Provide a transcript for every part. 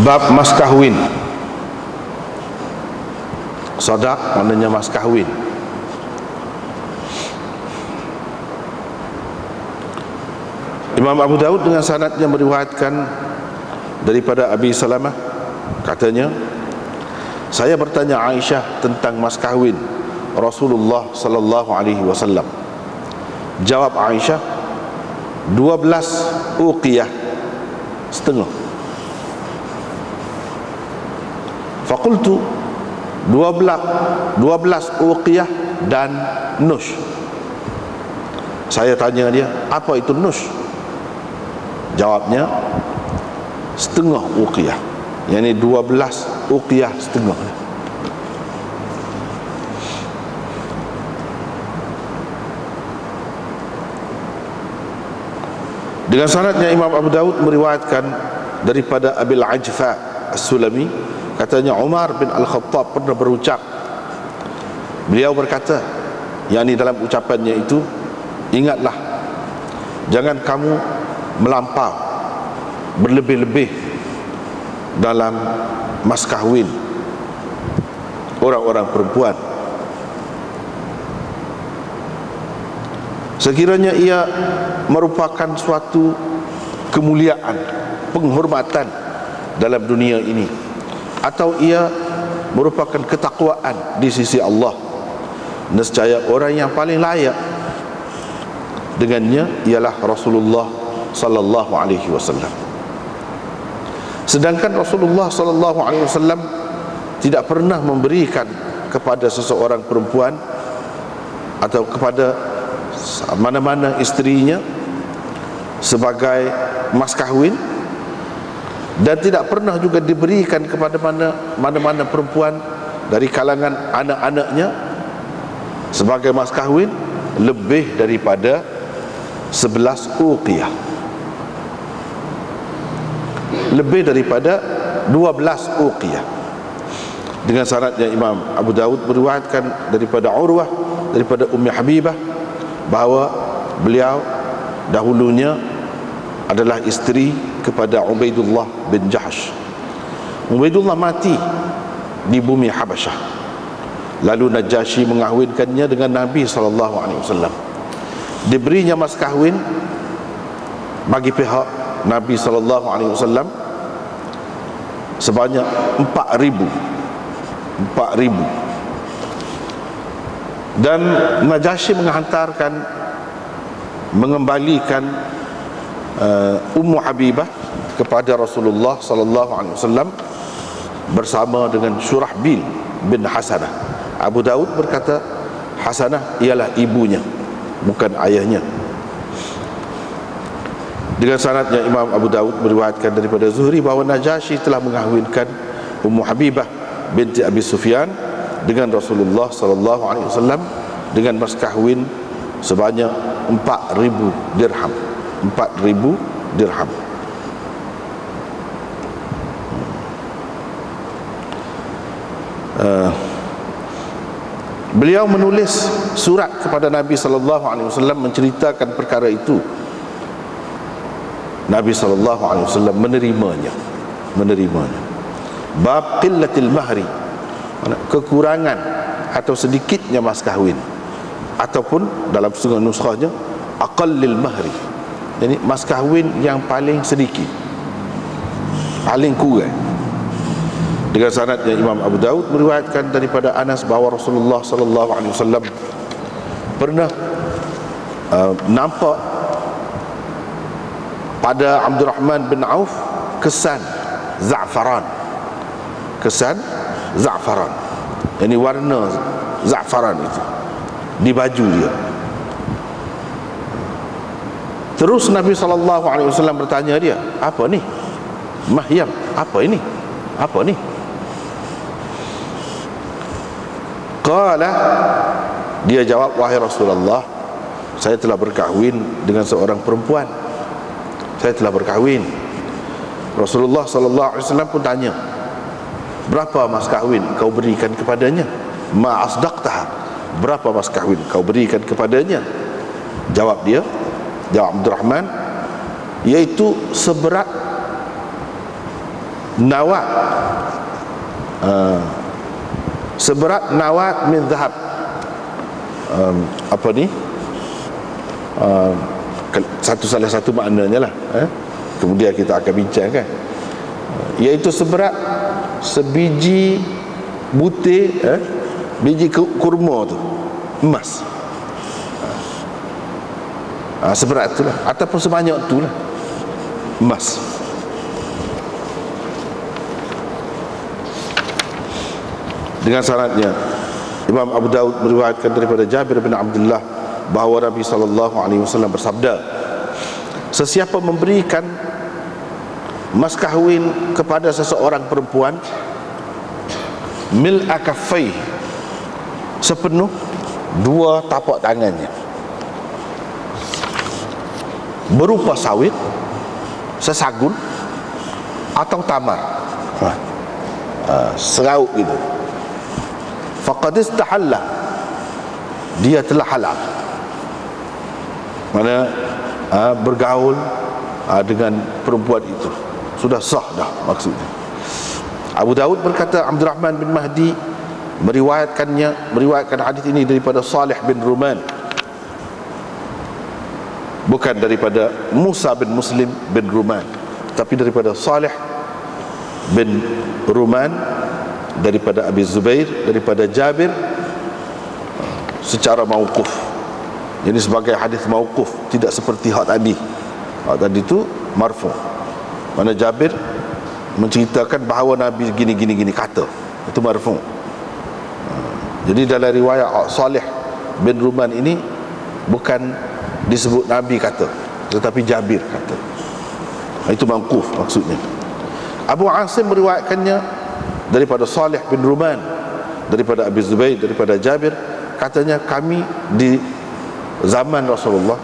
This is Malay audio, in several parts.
Bab mas kahwin. Sadaq maknanya mas kahwin. Imam Abu Daud dengan sanadnya meriwayatkan daripada Abi Salamah, katanya, saya bertanya Aisyah tentang mas kahwin Rasulullah sallallahu alaihi wasallam. Jawab Aisyah, 12 uqiyah setengah. Faqultu, 12 uqiyah dan nush. Saya tanya dia, apa itu nush? Jawabnya, setengah uqiyah, yakni 12 uqiyah setengah. Dengan sanadnya Imam Abu Daud meriwayatkan daripada Abil Ajfa As-Sulami, katanya Umar bin Al-Khattab pernah berucap, beliau berkata, yakni dalam ucapannya itu, ingatlah, jangan kamu melampau berlebih-lebih dalam mas kahwin orang-orang perempuan. Sekiranya ia merupakan suatu kemuliaan, penghormatan dalam dunia ini, atau ia merupakan ketakwaan di sisi Allah, nescaya orang yang paling layak dengannya ialah Rasulullah sallallahu alaihi wasallam. Sedangkan Rasulullah sallallahu alaihi wasallam tidak pernah memberikan kepada seseorang perempuan atau kepada mana-mana isterinya sebagai mas kahwin, dan tidak pernah juga diberikan kepada mana-mana perempuan dari kalangan anak-anaknya sebagai mas kahwin lebih daripada 11 uqiyah, lebih daripada 12 uqiyah. Dengan sanadnya Imam Abu Daud meriwayatkan daripada Urwah, daripada Ummi Habibah, bahawa beliau dahulunya adalah isteri kepada Ubaidullah bin Jahsh. Ubaidullah mati di bumi Habasyah, lalu Najasyi mengahwinkannya dengan Nabi SAW. Diberinya mas kahwin bagi pihak Nabi SAW sebanyak 4,000, dan Najasyi mengembalikan Ummu Habibah kepada Rasulullah SAW bersama dengan Syurahbil bin Hasanah. Abu Daud berkata, Hasanah ialah ibunya, bukan ayahnya. Dengan sanadnya Imam Abu Daud meriwayatkan daripada Zuhri bahawa Najasyi telah mengahwinkan Ummu Habibah binti Abi Sufyan dengan Rasulullah SAW dengan mas kahwin sebanyak 4,000 dirham. 4,000 dirham. Beliau menulis surat kepada Nabi SAW menceritakan perkara itu. Nabi SAW menerimanya. Bab qillatil mahri, kekurangan atau sedikitnya mas kahwin, ataupun dalam setengah nuskhahnya aqallil mahri, jadi mas kahwin yang paling sedikit, paling kurang. Dengan sanadnya Imam Abu Daud meriwayatkan daripada Anas bahawa Rasulullah SAW pernah nampak pada Abdurrahman bin Auf kesan za'faran, ini warna za'faran itu di baju dia. Terus Nabi SAW bertanya dia, apa ni? Mahyam, apa ini? Apa ni? Qala, dia jawab, wahai Rasulullah, saya telah berkahwin dengan seorang perempuan. Saya telah berkahwin. Rasulullah SAW pun tanya, berapa mas kahwin kau berikan kepadanya? Ma asdaqtaha, berapa mas kahwin kau berikan kepadanya? Jawab Abdurrahman, yaitu seberat nawat, seberat nawat min zahab. Apa ni, salah satu maknanya lah, kemudian kita akan bincangkan, iaitu seberat sebiji butir, biji kurma tu, emas. Seberat itulah, ataupun sebanyak itulah emas. Dengan syaratnya Imam Abu Daud meriwayatkan daripada Jabir bin Abdullah bahawa Nabi SAW bersabda, sesiapa memberikan mas kahwin kepada seseorang perempuan mil akaffai, sepenuh dua tapak tangannya, berupa sawit, sesagun atau tamar, serau gitu, faqad istahalla, dia telah halal. Mana bergaul dengan perempuan itu sudah sah dah maksudnya. Abu Daud berkata Abdul Rahman bin Mahdi meriwayatkan hadis ini daripada Salih bin Ruman, bukan daripada Musa bin Muslim bin Ruman, tapi daripada Salih bin Ruman, daripada Abi Zubair, daripada Jabir, secara mauquf. Jadi sebagai hadis mauquf, tidak seperti hak tadi. Hak tadi itu marfu'. Mana Jabir menceritakan bahawa Nabi gini kata, itu marfu'. Jadi dalam riwayat Salih bin Ruman ini bukan disebut Nabi kata, tetapi Jabir kata. Itu mauquf maksudnya. Abu Asim meriwayatkannya daripada Salih bin Ruman, daripada Abi Zubair, daripada Jabir, katanya kami di zaman Rasulullah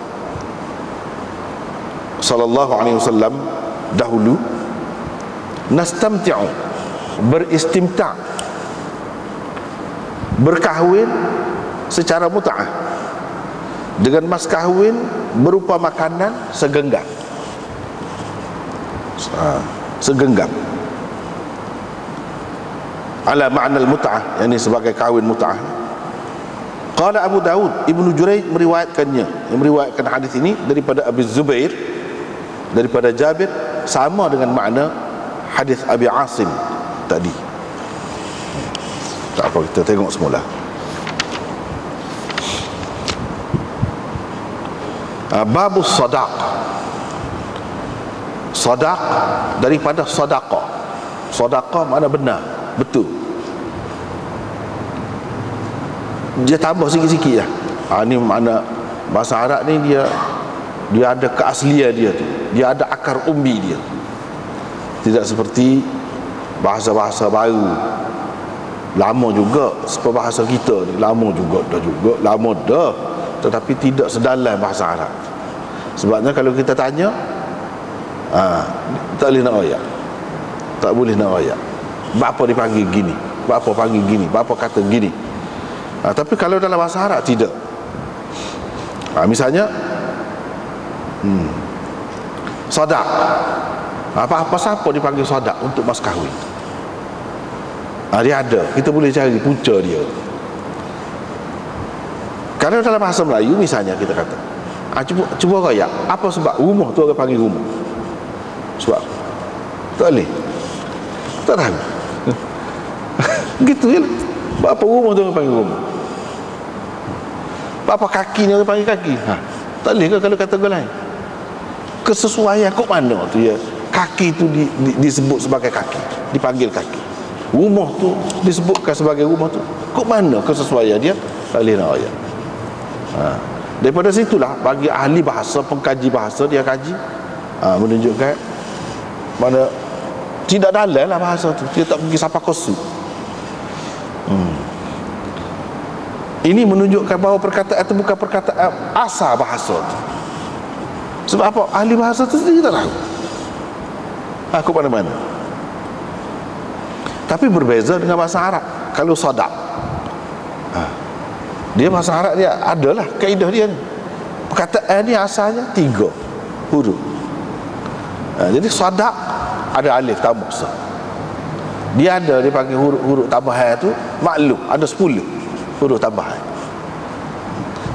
sallallahu alaihi wasallam dahulu nastamti'u, beristimta', berkahwin secara mut'ah dengan mas kahwin berupa makanan segenggam. Segenggam ala ma'na al-mut'ah, yakni sebagai kahwin mut'ah. Qala Abu Daud, Ibnu Jurayj meriwayatkan hadis ini daripada Abi Zubair, daripada Jabir, sama dengan makna hadis Abi Asim tadi. Tak apa, kita tengok semula. Babus sadaq. Sadaq daripada sadaqah. Sadaqah makna benar, betul. Dia tambah sikit-sikit lah. Ini makna bahasa Arab ni, dia ada keaslian dia tu. Dia ada akar umbi dia. Tidak seperti bahasa-bahasa baru. Lama juga seperti bahasa kita ni, lama dah, tetapi tidak sedalam bahasa Arab. Sebabnya kalau kita tanya, tak boleh nak ayat. Tak boleh nak ayat. Bapa dipanggil gini, bapa panggil gini, bapa kata gini. Tapi kalau dalam bahasa Arab tidak. Misalnya sadaq, apa siapa dipanggil sadaq untuk mas kahwin? Dia ada, kita boleh cari punca dia. Kalau dalam bahasa Melayu misalnya kita kata, cuba rayak, apa sebab rumah tu orang panggil rumah? Sebab tak boleh, tak tahu. Gitu je lah. Apa rumah tu orang panggil rumah? Apa kaki ni orang panggil kaki? Tak boleh ke kalau kata orang lain? Kesesuaian kok mana tu ya? Kaki tu disebut sebagai kaki, dipanggil kaki. Rumah tu disebutkan sebagai rumah tu. Kok mana kesesuaian dia? Tak boleh nak ayat. Daripada situlah bagi ahli bahasa, pengkaji bahasa, dia kaji, menunjukkan mana tidak dalam lah bahasa tu. Dia tak pergi sampai kosu. Ini menunjukkan bahawa perkataan itu bukan perkataan asal bahasa tu. Sebab apa? Ahli bahasa tu sendiri tak tahu. Aku mana-mana. Tapi berbeza dengan bahasa Arab. Kalau sadaq, dia bahasa Arab dia adalah kaedah dia ni. Perkataan ni asalnya 3 huruf. Jadi sadaq ada alif tambah sa. Dia ada, dia panggil huruf tambahan tu maklum, ada 10 huruf tambahan.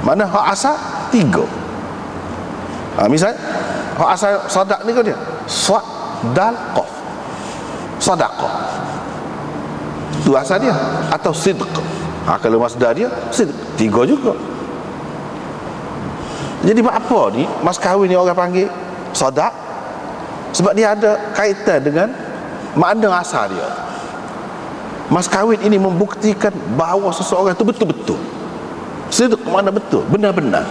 Mana hak asal 3. Misalnya hak asal sadaq ni kau dia sad dal qaf, sadaqah tu asal dia, atau sidq. Kalau masdar dia sidq, 3 juga. Jadi buat apa ni mas kahwin ni orang panggil sadaq? Sebab dia ada kaitan dengan makna asal dia. Mas kahwin ini membuktikan bahawa seseorang itu betul-betul sidq, makna betul, benar-benar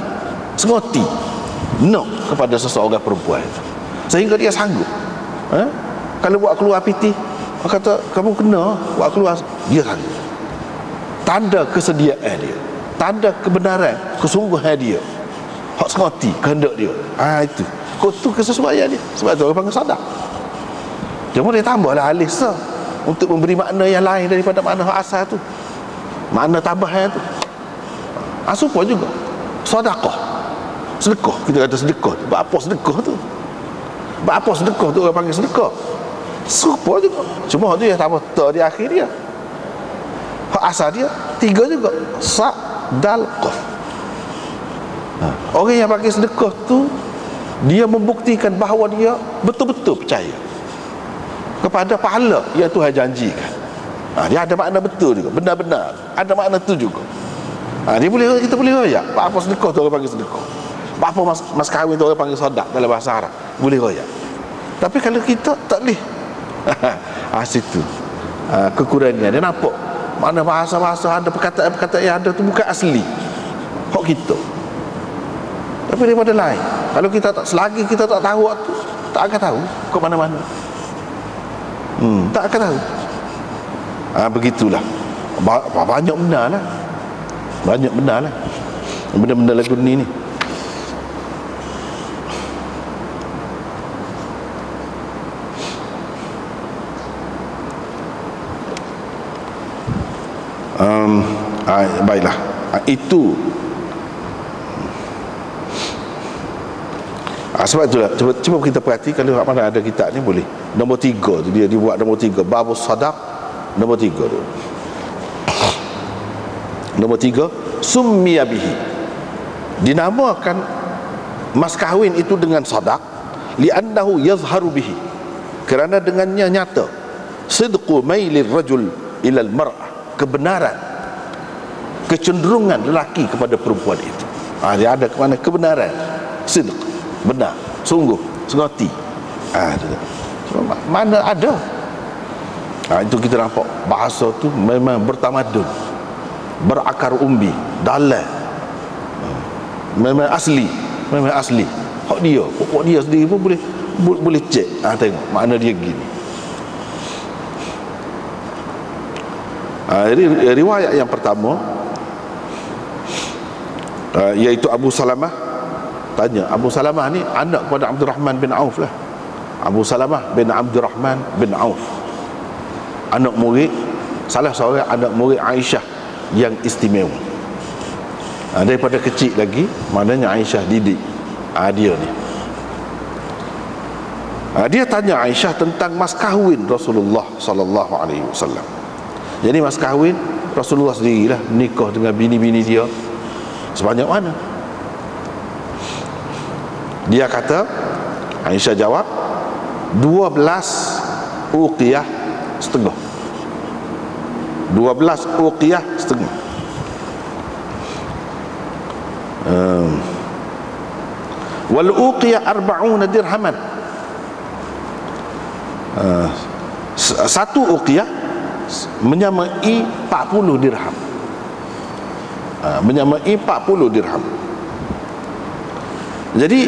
sengoti no kepada seseorang perempuan itu, sehingga dia sanggup kalau buat keluar piti, kata kamu kena buat keluar, dia sanggup. Tanda kesediaan dia, tanda kebenaran, kesungguhan dia, hak sengoti kehendak dia. Itu tu kesesuaian dia. Sebab tu orang panggil sadaq. Cuma dia tambahlah alif sa untuk memberi makna yang lain daripada makna hak asal tu, makna tambahan tu. Supaya juga sedekah, sedekah, kita kata sedekah. Buat apa sedekah tu? Buat apa sedekah tu orang panggil sedekah? Serupa juga, cuma tu yang tambah ta di akhir dia. Hak asal dia 3 juga, sa dal qaf. Orang yang pakai sedekah tu, dia membuktikan bahawa dia betul-betul percaya kepada pahala yang Tuhan janjikan. Dia ada makna betul juga, benar-benar ada makna tu juga. Dia boleh, kita boleh royak. Apa sedekah tu orang panggil sedekah, apa mas kahwin tu orang panggil sadaq dalam bahasa Arab, boleh royak. Tapi kalau kita tak boleh, situ kekurangan dia nampak. Mana bahasa-bahasa ada, perkataan-perkataan yang ada tu bukan asli hak kita, tapi daripada lain. Kalau kita tak, selagi kita tak tahu tu, tak akan tahu ke mana-mana. Tak akan tahu. Begitulah. Banyak benar lah, banyak benar lah benda-benda lagu ni. Baiklah, itu sebab itulah cuba kita perhati. Kalau mana ada kitab ni boleh nombor 3 tu, dia dibuat nombor 3, babus sadaq nombor 3 tu. Nombor 3, summiya bihi, dinamakan mas kahwin itu dengan sadaq li'annahu yazharu bihi, kerana dengannya nyata sidqu mailir rajul ilal mar'ah, kebenaran, kecenderungan lelaki kepada perempuan itu. Dia ada ke mana kebenaran, sidq, benar, sungguh, sengoti. Mana ada. Itu kita nampak bahasa tu memang bertamadun, berakar umbi, dalam, memang asli, memang asli. Hak dia, pokok dia sendiri pun boleh cek. Tengok makna dia gini. Riwayat yang pertama, iaitu Abu Salamah tanya. Abu Salamah ni anak kepada Abdurrahman bin Auf lah. Abu Salamah bin Abdurrahman bin Auf, anak murid, salah seorang anak murid Aisyah yang istimewa. Daripada kecil lagi, maknanya Aisyah didik dia ni. Dia tanya Aisyah tentang mas kahwin Rasulullah sallallahu alaihi wasallam. Jadi mas kahwin Rasulullah sendirilah nikah dengan bini-bini dia sebanyak mana? Dia kata, Aisyah jawab, 12 uqiyah setengah. 12 uqiyah setengah. Wal uqiyah 40 dirhaman. Satu uqiyah menyamai 40 dirham. Menyamai 40 dirham. Jadi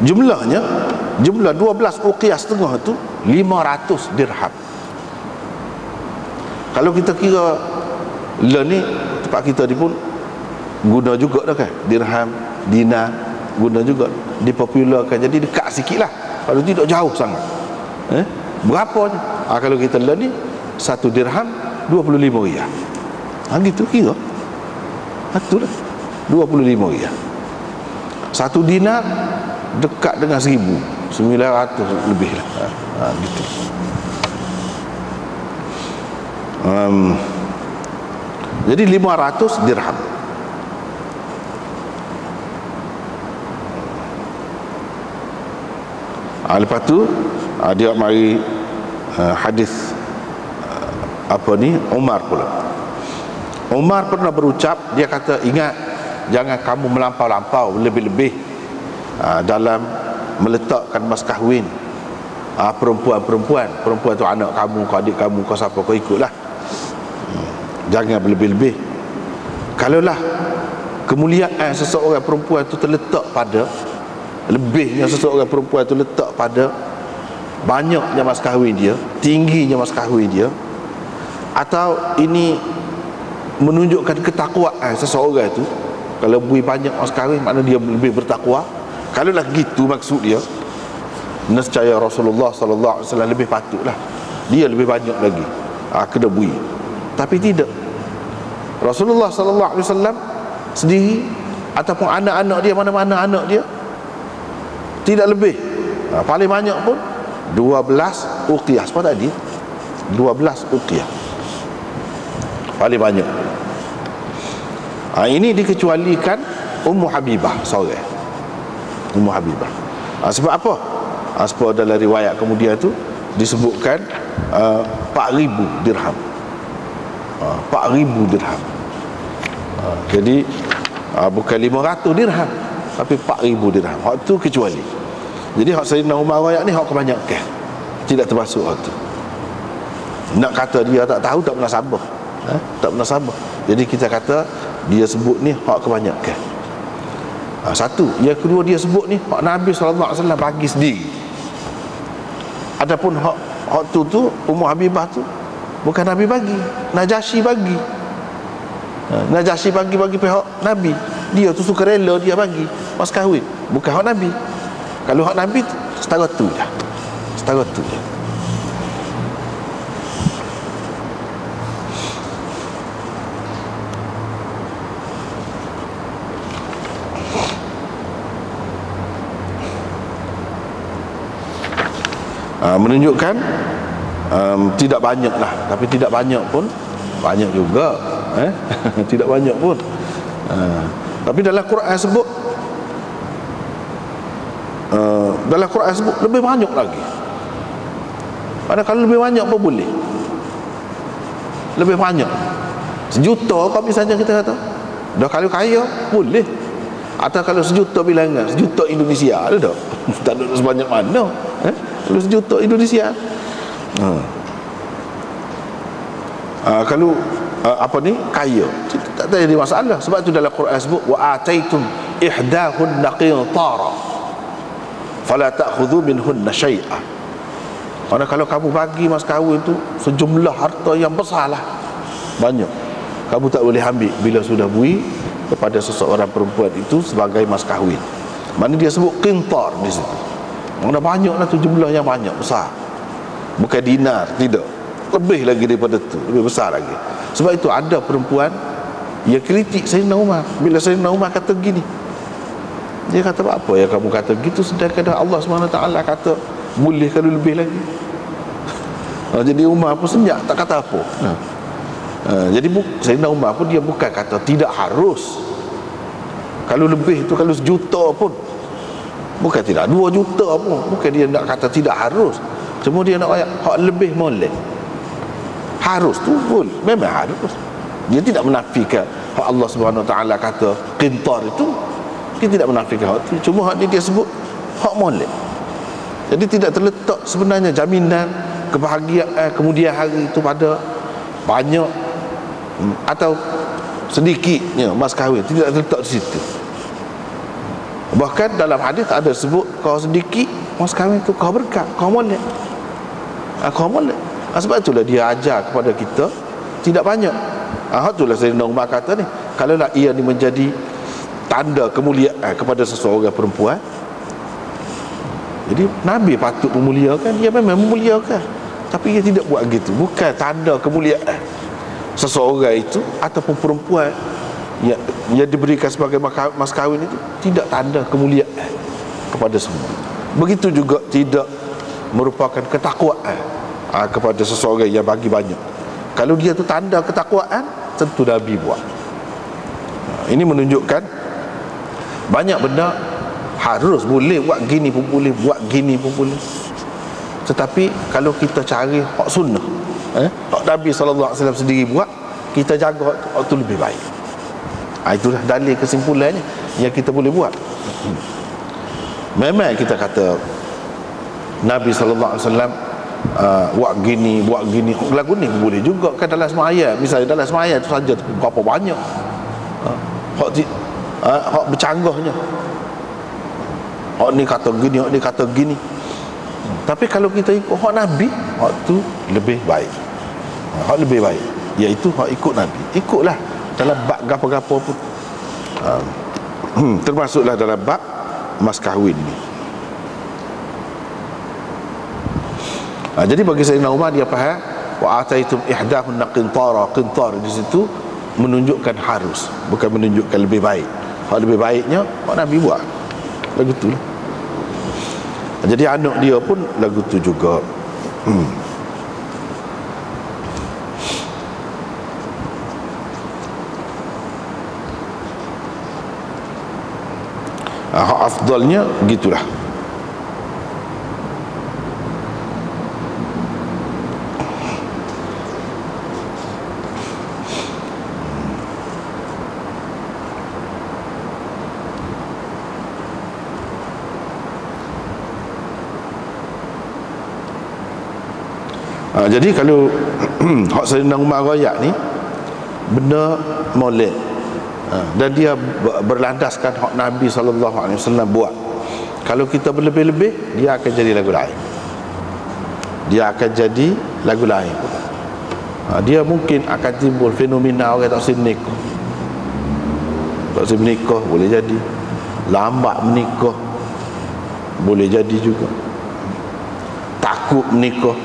jumlah 12 uqiyah setengah itu 500 dirham. Kalau kita kira ni tempat kita ni pun guna juga dah kan, dirham, dinar, guna juga, dipopularkan, jadi dekat sikit lah, kalau tidak jauh sangat. Berapa je? Kalau kita ni satu dirham 25 riyal. Gitu kira. Itulah 25 riyal. Satu dinar dekat dengan 1000 900 lebih lah. Gitu. Jadi 500 dirham. Lepas tu dia mari hadis Umar pula. Umar pernah berucap, dia kata, ingat, jangan kamu melampau-lampau lebih-lebih dalam meletakkan mas kahwin perempuan tu anak kamu, kau adik kamu, kau siapa, kau ikutlah. Jangan berlebih-lebih. Kalaulah kemuliaan seseorang perempuan tu terletak pada, lebihnya seseorang perempuan tu letak pada banyaknya mas kahwin dia, tingginya mas kahwin dia, atau ini menunjukkan ketakwaan seseorang itu. Kalau lebih banyak mas kahwin, makna dia lebih bertakwa. Kalaulah gitu maksud dia, nescaya Rasulullah sallallahu alaihi wasallam lebih patutlah dia lebih banyak lagi kena bui. Tapi tidak. Rasulullah sallallahu alaihi wasallam sendiri ataupun anak-anak dia, mana-mana anak dia, tidak lebih, paling banyak pun 12 uqiyah. Sebab tadi 12 uqiyah paling banyak. Ini dikecualikan Ummu Habibah seorang. Ummu Habibah. Sebab apa? Sebab dalam riwayat kemudian tu disebutkan 4,000 dirham. 4,000 dirham. Jadi bukan 500 dirham, tapi 4,000 dirham. Hak tu kecuali. Jadi hak Sayyidina Umar riwayat ni hak kebanyakan, tidak termasuk hak tu. Nak kata dia tak tahu, tak pernah sabar. Tak pernah sabar. Jadi kita kata dia sebut ni hak kebanyakan. Satu. Yang kedua, dia sebut ni hak Nabi SAW bagi sendiri. Adapun hak tu Ummu Habibah tu bukan Nabi bagi, Najasyi bagi. Najasyi bagi pihak Nabi. Dia tu sukarela dia bagi mas kahwin, bukan hak Nabi. Kalau hak Nabi setara tu je. Setara tu je. Menunjukkan tidak banyak lah, tapi tidak banyak pun banyak juga. Tidak banyak pun. Tapi dalam Quran sebut, lebih banyak lagi. Padahal kalau lebih banyak pun boleh. Lebih banyak 1 juta kau misalnya kita kata, dah kalau kaya boleh. Atau kalau 1 juta bilangan, 1 juta Indonesia ada tak? Tak ada sebanyak mana. Kalau 1 juta Indonesia. Kalau kaya, tak ada masalah. Sebab tu dalam Quran sebut wa ataitum ihdahunna qintara fala ta'khudhu minhunna syai'a. Karena kalau kamu bagi mas kahwin tu sejumlah harta yang besar lah, banyak, kamu tak boleh ambil bila sudah bui kepada seseorang perempuan itu sebagai mas kahwin. Mana dia sebut qintar di situ. Mana banyaklah tu, jumlah yang banyak, besar. Bukan dinar, tidak. Lebih lagi daripada tu, lebih besar lagi. Sebab itu ada perempuan yang kritik Sayyidina Umar. Bila Sayyidina Umar kata gini, dia kata, apa yang kamu kata gitu, sedangkan Allah SWT kata boleh kalau lebih lagi. Jadi Umar pun senyap, tak kata apa. Jadi Sayyidina Umar pun dia bukan kata tidak harus. Kalau lebih tu, kalau 1 juta pun, bukan tidak, 2 juta pun, bukan dia nak kata tidak harus. Cuma dia nak ayat hak lebih molek. Harus tu pun memang harus. Dia tidak menafikan hak Allah Subhanahu Wa Taala kata qintar itu. Dia tidak menafikan hak tu. Cuma hak dia sebut hak molek. Jadi tidak terletak sebenarnya jaminan kebahagiaan kemudian hari itu pada banyak atau sedikitnya mas kahwin. Tidak terletak di situ. Bahkan dalam hadis ada sebut, kau sedikit mas kahwin tu kau berkat, kau molek. Kau molek. Sebab itulah dia ajar kepada kita tidak banyak. Itulah Sayyidina Umar kata ni, kalaulah ia ni menjadi tanda kemuliaan kepada seseorang perempuan, jadi Nabi patut memuliakan, dia memang memuliakan, tapi ia tidak buat gitu. Bukan tanda kemuliaan seseorang itu ataupun perempuan yang diberikan sebagai mas kahwin itu tidak tanda kemuliaan kepada semua. Begitu juga tidak merupakan ketakwaan kepada seseorang yang bagi banyak. Kalau dia tu tanda ketakwaan, tentu Nabi buat. Ini menunjukkan banyak benda harus boleh buat gini pun boleh, buat gini pun boleh. Tetapi kalau kita cari hak sunnah, hak Nabi SAW sendiri buat, kita jaga hak tu lebih baik. Itulah dalil kesimpulannya yang kita boleh buat. Memang kita kata Nabi SAW buat gini, lagu ni boleh juga kan dalam semaya. Misalnya dalam semaya tu saja berapa banyak hak bercanggahnya. Hak ni kata gini, hak ni kata gini. Tapi kalau kita ikut hak Nabi, hak tu lebih baik. Hak lebih baik, iaitu hak ikut Nabi. Ikutlah dalam bab gapo-gapo pun. Termasuklah dalam bab mas kahwin ni. Jadi bagi Sayyidina Umar, dia faham wa ataitum ihdahunna qintara. Qintar di situ menunjukkan harus, bukan menunjukkan lebih baik. Hak lebih baiknya hak Nabi buat. Lagu tu lah. Jadi anak dia pun lagu tu juga. Hak afdalnya gitulah. Jadi kalau hak Sayyidina Umar royak ni benda molek, dan dia berlandaskan hak Nabi SAW buat. Kalau kita berlebih-lebih, dia akan jadi lagu lain. Dia akan jadi lagu lain. Dia mungkin akan timbul fenomena orang tak boleh menikah. Tak boleh menikah, boleh jadi. Lambat menikah, boleh jadi juga. Takut menikah,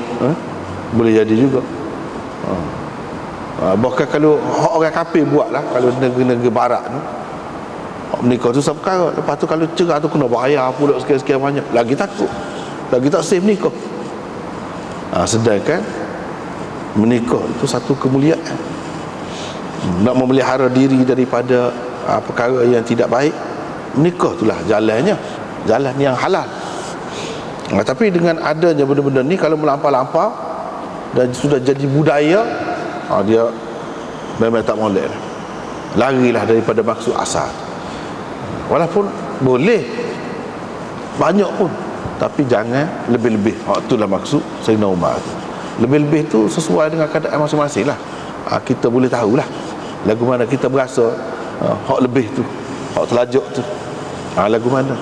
boleh jadi juga. Bahkan kalau orang kafir buat lah, kalau negeri-negeri barat tu, menikah tu satu perkara. Lepas tu kalau cerai tu kena bayar pula sekian-sekian banyak, lagi takut, lagi tak safe menikah. Sedangkan menikah itu satu kemuliaan. Nak memelihara diri daripada perkara yang tidak baik, menikah itulah jalannya, jalan yang halal. Tapi dengan adanya benda-benda ni, kalau melampau-lampau dan sudah jadi budaya, dia memang tak molek lah. Larilah daripada maksud asal. Walaupun boleh banyak pun, tapi jangan lebih-lebih. Itulah maksud Sayyidina Umar. Lebih-lebih tu sesuai dengan keadaan masing-masing lah. Kita boleh tahulah lagu mana kita berasa hak lebih tu, hak terlajak tu, lagu mana.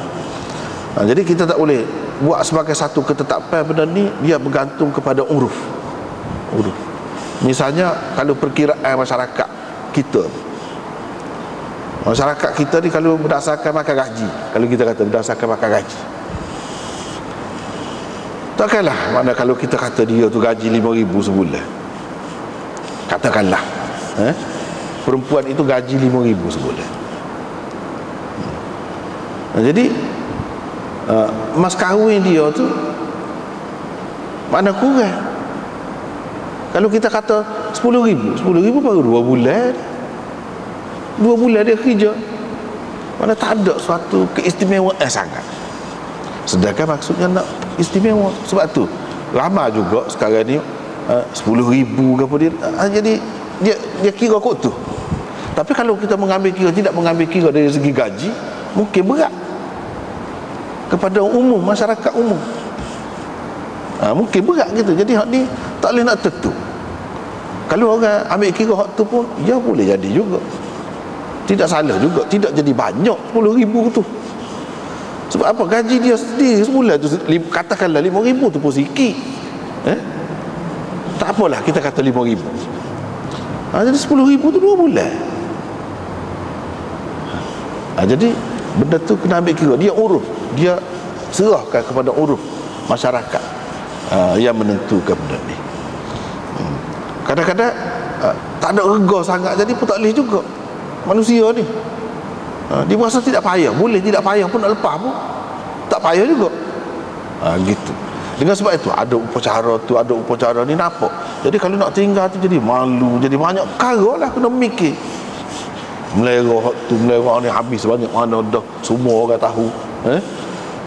Jadi kita tak boleh buat sebagai satu ketetapan benda ni. Dia bergantung kepada uruf. Misalnya kalau perkiraan masyarakat kita, masyarakat kita ni kalau berdasarkan makan gaji, kalau kita kata berdasarkan makan gaji, takkanlah mana kalau kita kata dia tu gaji 5,000 sebulan, katakanlah perempuan itu gaji 5,000 sebulan. Jadi mas kahwin dia tu mana kurang. Kalau kita kata 10,000 baru 2 bulan. 2 bulan dia kerja, mana tak ada suatu keistimewaan sangat. Sedangkan maksudnya nak istimewa. Sebab tu ramai juga sekarang ni 10,000 ke apa dia. Jadi dia kira kot tu. Tapi kalau kita mengambil kira, tidak mengambil kira dari segi gaji, mungkin berat kepada umum, masyarakat umum. Mungkin berat gitu. Jadi hak ni tak boleh nak tentu. Kalau orang ambil kira hak tu pun, ya boleh jadi juga, tidak salah juga, tidak jadi banyak 10,000 tu. Sebab apa? Gaji dia sendiri sebulan tu, katakanlah 5,000 tu pun sikit. Tak apalah kita kata 5,000. Jadi 10,000 tu 2 bulan. Jadi benda tu kena ambil kira. Dia uruf, dia serahkan kepada uruf masyarakat yang menentukan benda ni. Kadang-kadang tak ada rega sangat, jadi pun tak boleh juga manusia ni. Dia berasa tidak payah. Boleh tidak payah pun, nak lepas pun tak payah juga. Gitu. Dengan sebab itu ada upacara tu, ada upacara ni, nampak. Jadi kalau nak tinggal tu jadi malu, jadi banyak perkara lah kena mikir. Melerah tu, melerah ni habis banyak mana dah, semua orang tahu.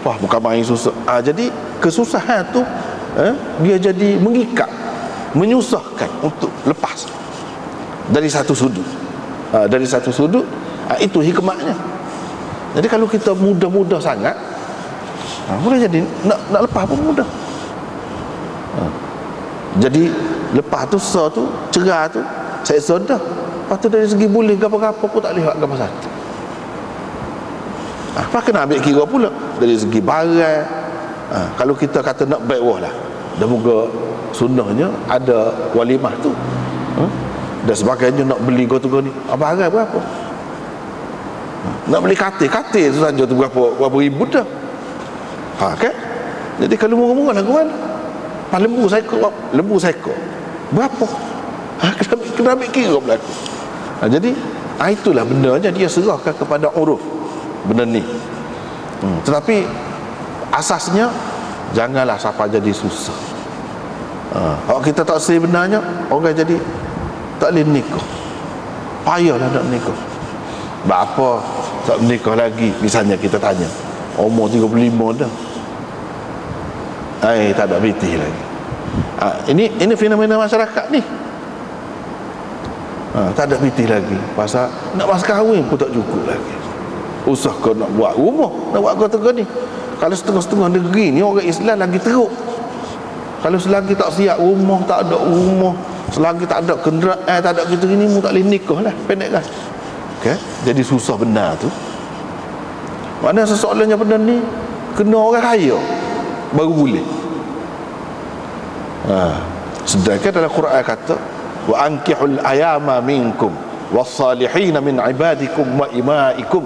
Wah, bukan main susah. Jadi kesusahan tu dia jadi mengikat, menyusahkan untuk lepas dari satu sudut. Dari satu sudut, itu hikmahnya. Jadi kalau kita mudah-mudah sangat, boleh jadi nak lepas pun mudah. Jadi lepas tu sah tu, cerah tu, seksa dah. Lepas tu dari segi boleh apa-apa pun tak lihat apa satu. Apa kena ambil kira pula dari segi barang. Kalau kita kata nak baik wah lah, dan moga sunnahnya ada walimah tu, dan sebagainya, nak beli gotu ni, barang berapa? Nak beli katil tu saja tu berapa ribu dah. Kan? Jadi kalau murah-murah lagu mana? Lembu seekor berapa? Kena ambil kira berlaku. Jadi itulah bendanya dia serahkan kepada uruf benda ni. Tetapi asasnya janganlah siapa jadi susah. Kalau kita tak seri benarnya, orang jadi tak boleh nikah, payahlah nak nikah. Bapa tak menikah lagi, misalnya kita tanya, umur 35 dah, tak ada biti lagi. Ini fenomena masyarakat ni. Tak ada biti lagi. Pasal nak mas kahwin pun tak cukup lagi. Usah kau nak buat rumah, nak buat kau tengah ni. Kalau setengah-setengah negeri ni orang Islam lagi teruk. Kalau selagi tak siap rumah, tak ada rumah, selagi tak ada kenderaan, tak ada gitu gini, mu tak boleh nikah lah, pendek kan. Okay? Jadi susah benar tu. Mana sesoalannya benda ni kena orang kaya baru boleh. Sedangkan dalam Quran kata, wa ankihul ayama minkum was-salihin min ibadikum wa imaikum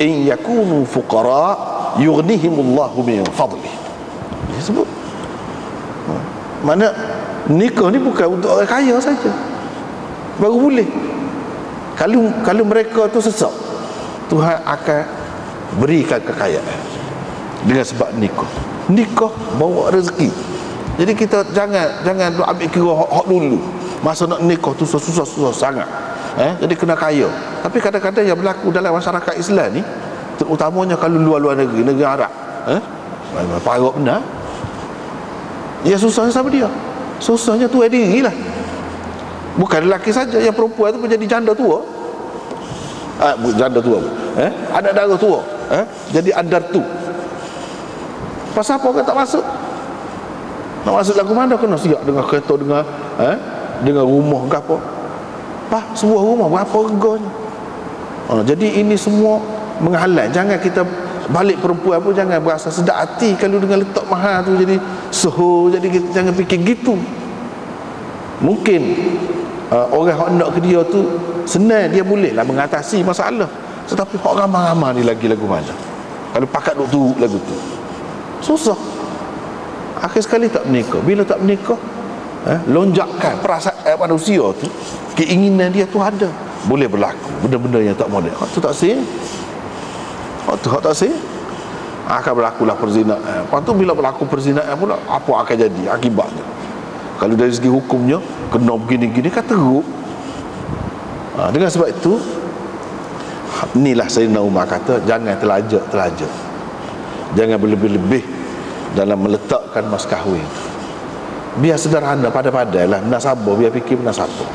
in yakunu fuqara yughnihimullahu min fadlih. Dia sebut. Mana nikah ni bukan untuk orang kaya saja, baru boleh. Kalau mereka tu sesak, Tuhan akan berikan kekayaan dengan sebab nikah bawa rezeki. Jadi kita jangan ambil kira hak dulu masa nak nikah tu susah sangat. Jadi kena kaya. Tapi kadang-kadang yang berlaku dalam masyarakat Islam ni, terutamanya kalau luar negeri Arab, parok benar, ya susahnya sama dia. Susahnya tu diri lah. Bukan lelaki saja, yang perempuan tu menjadi janda tua. Janda tua ada darah tua, jadi andar tu. Pasal apa orang tak masuk? Nak masuk lagu mana kena siap dengan kereta, dengan rumah ke apa. Sebuah rumah berapa harganya. Jadi ini semua menghalang. Jangan kita balik perempuan pun jangan berasa sedap hati kalau dengan letak mahal tu jadi soho. Jadi kita jangan fikir gitu. Mungkin orang yang nak ke dia tu senang, dia boleh lah mengatasi masalah. Tetapi orang ramai-ramai ni lagi lagu mana? Kalau pakat duk turut lagu tu, susah. Akhir sekali tak menikah. Bila tak menikah, lonjakan perasaan manusia tu, keinginan dia tu ada, boleh berlaku benda-benda yang tak boleh. Tu tak sih. Tu tak sih. Akan berlakulah perzinaan. Lepas tu bila berlaku perzinaan pula, apa akan jadi akibatnya? Kalau dari segi hukumnya kena begini-gini kan teruk. Dengan sebab itu, inilah Sayyidina Umar kata, jangan terlajak. Jangan berlebih-lebih dalam meletakkan mas kahwin. Biar sederhana, pada-padai lah, munasabah, biar fikir munasabah.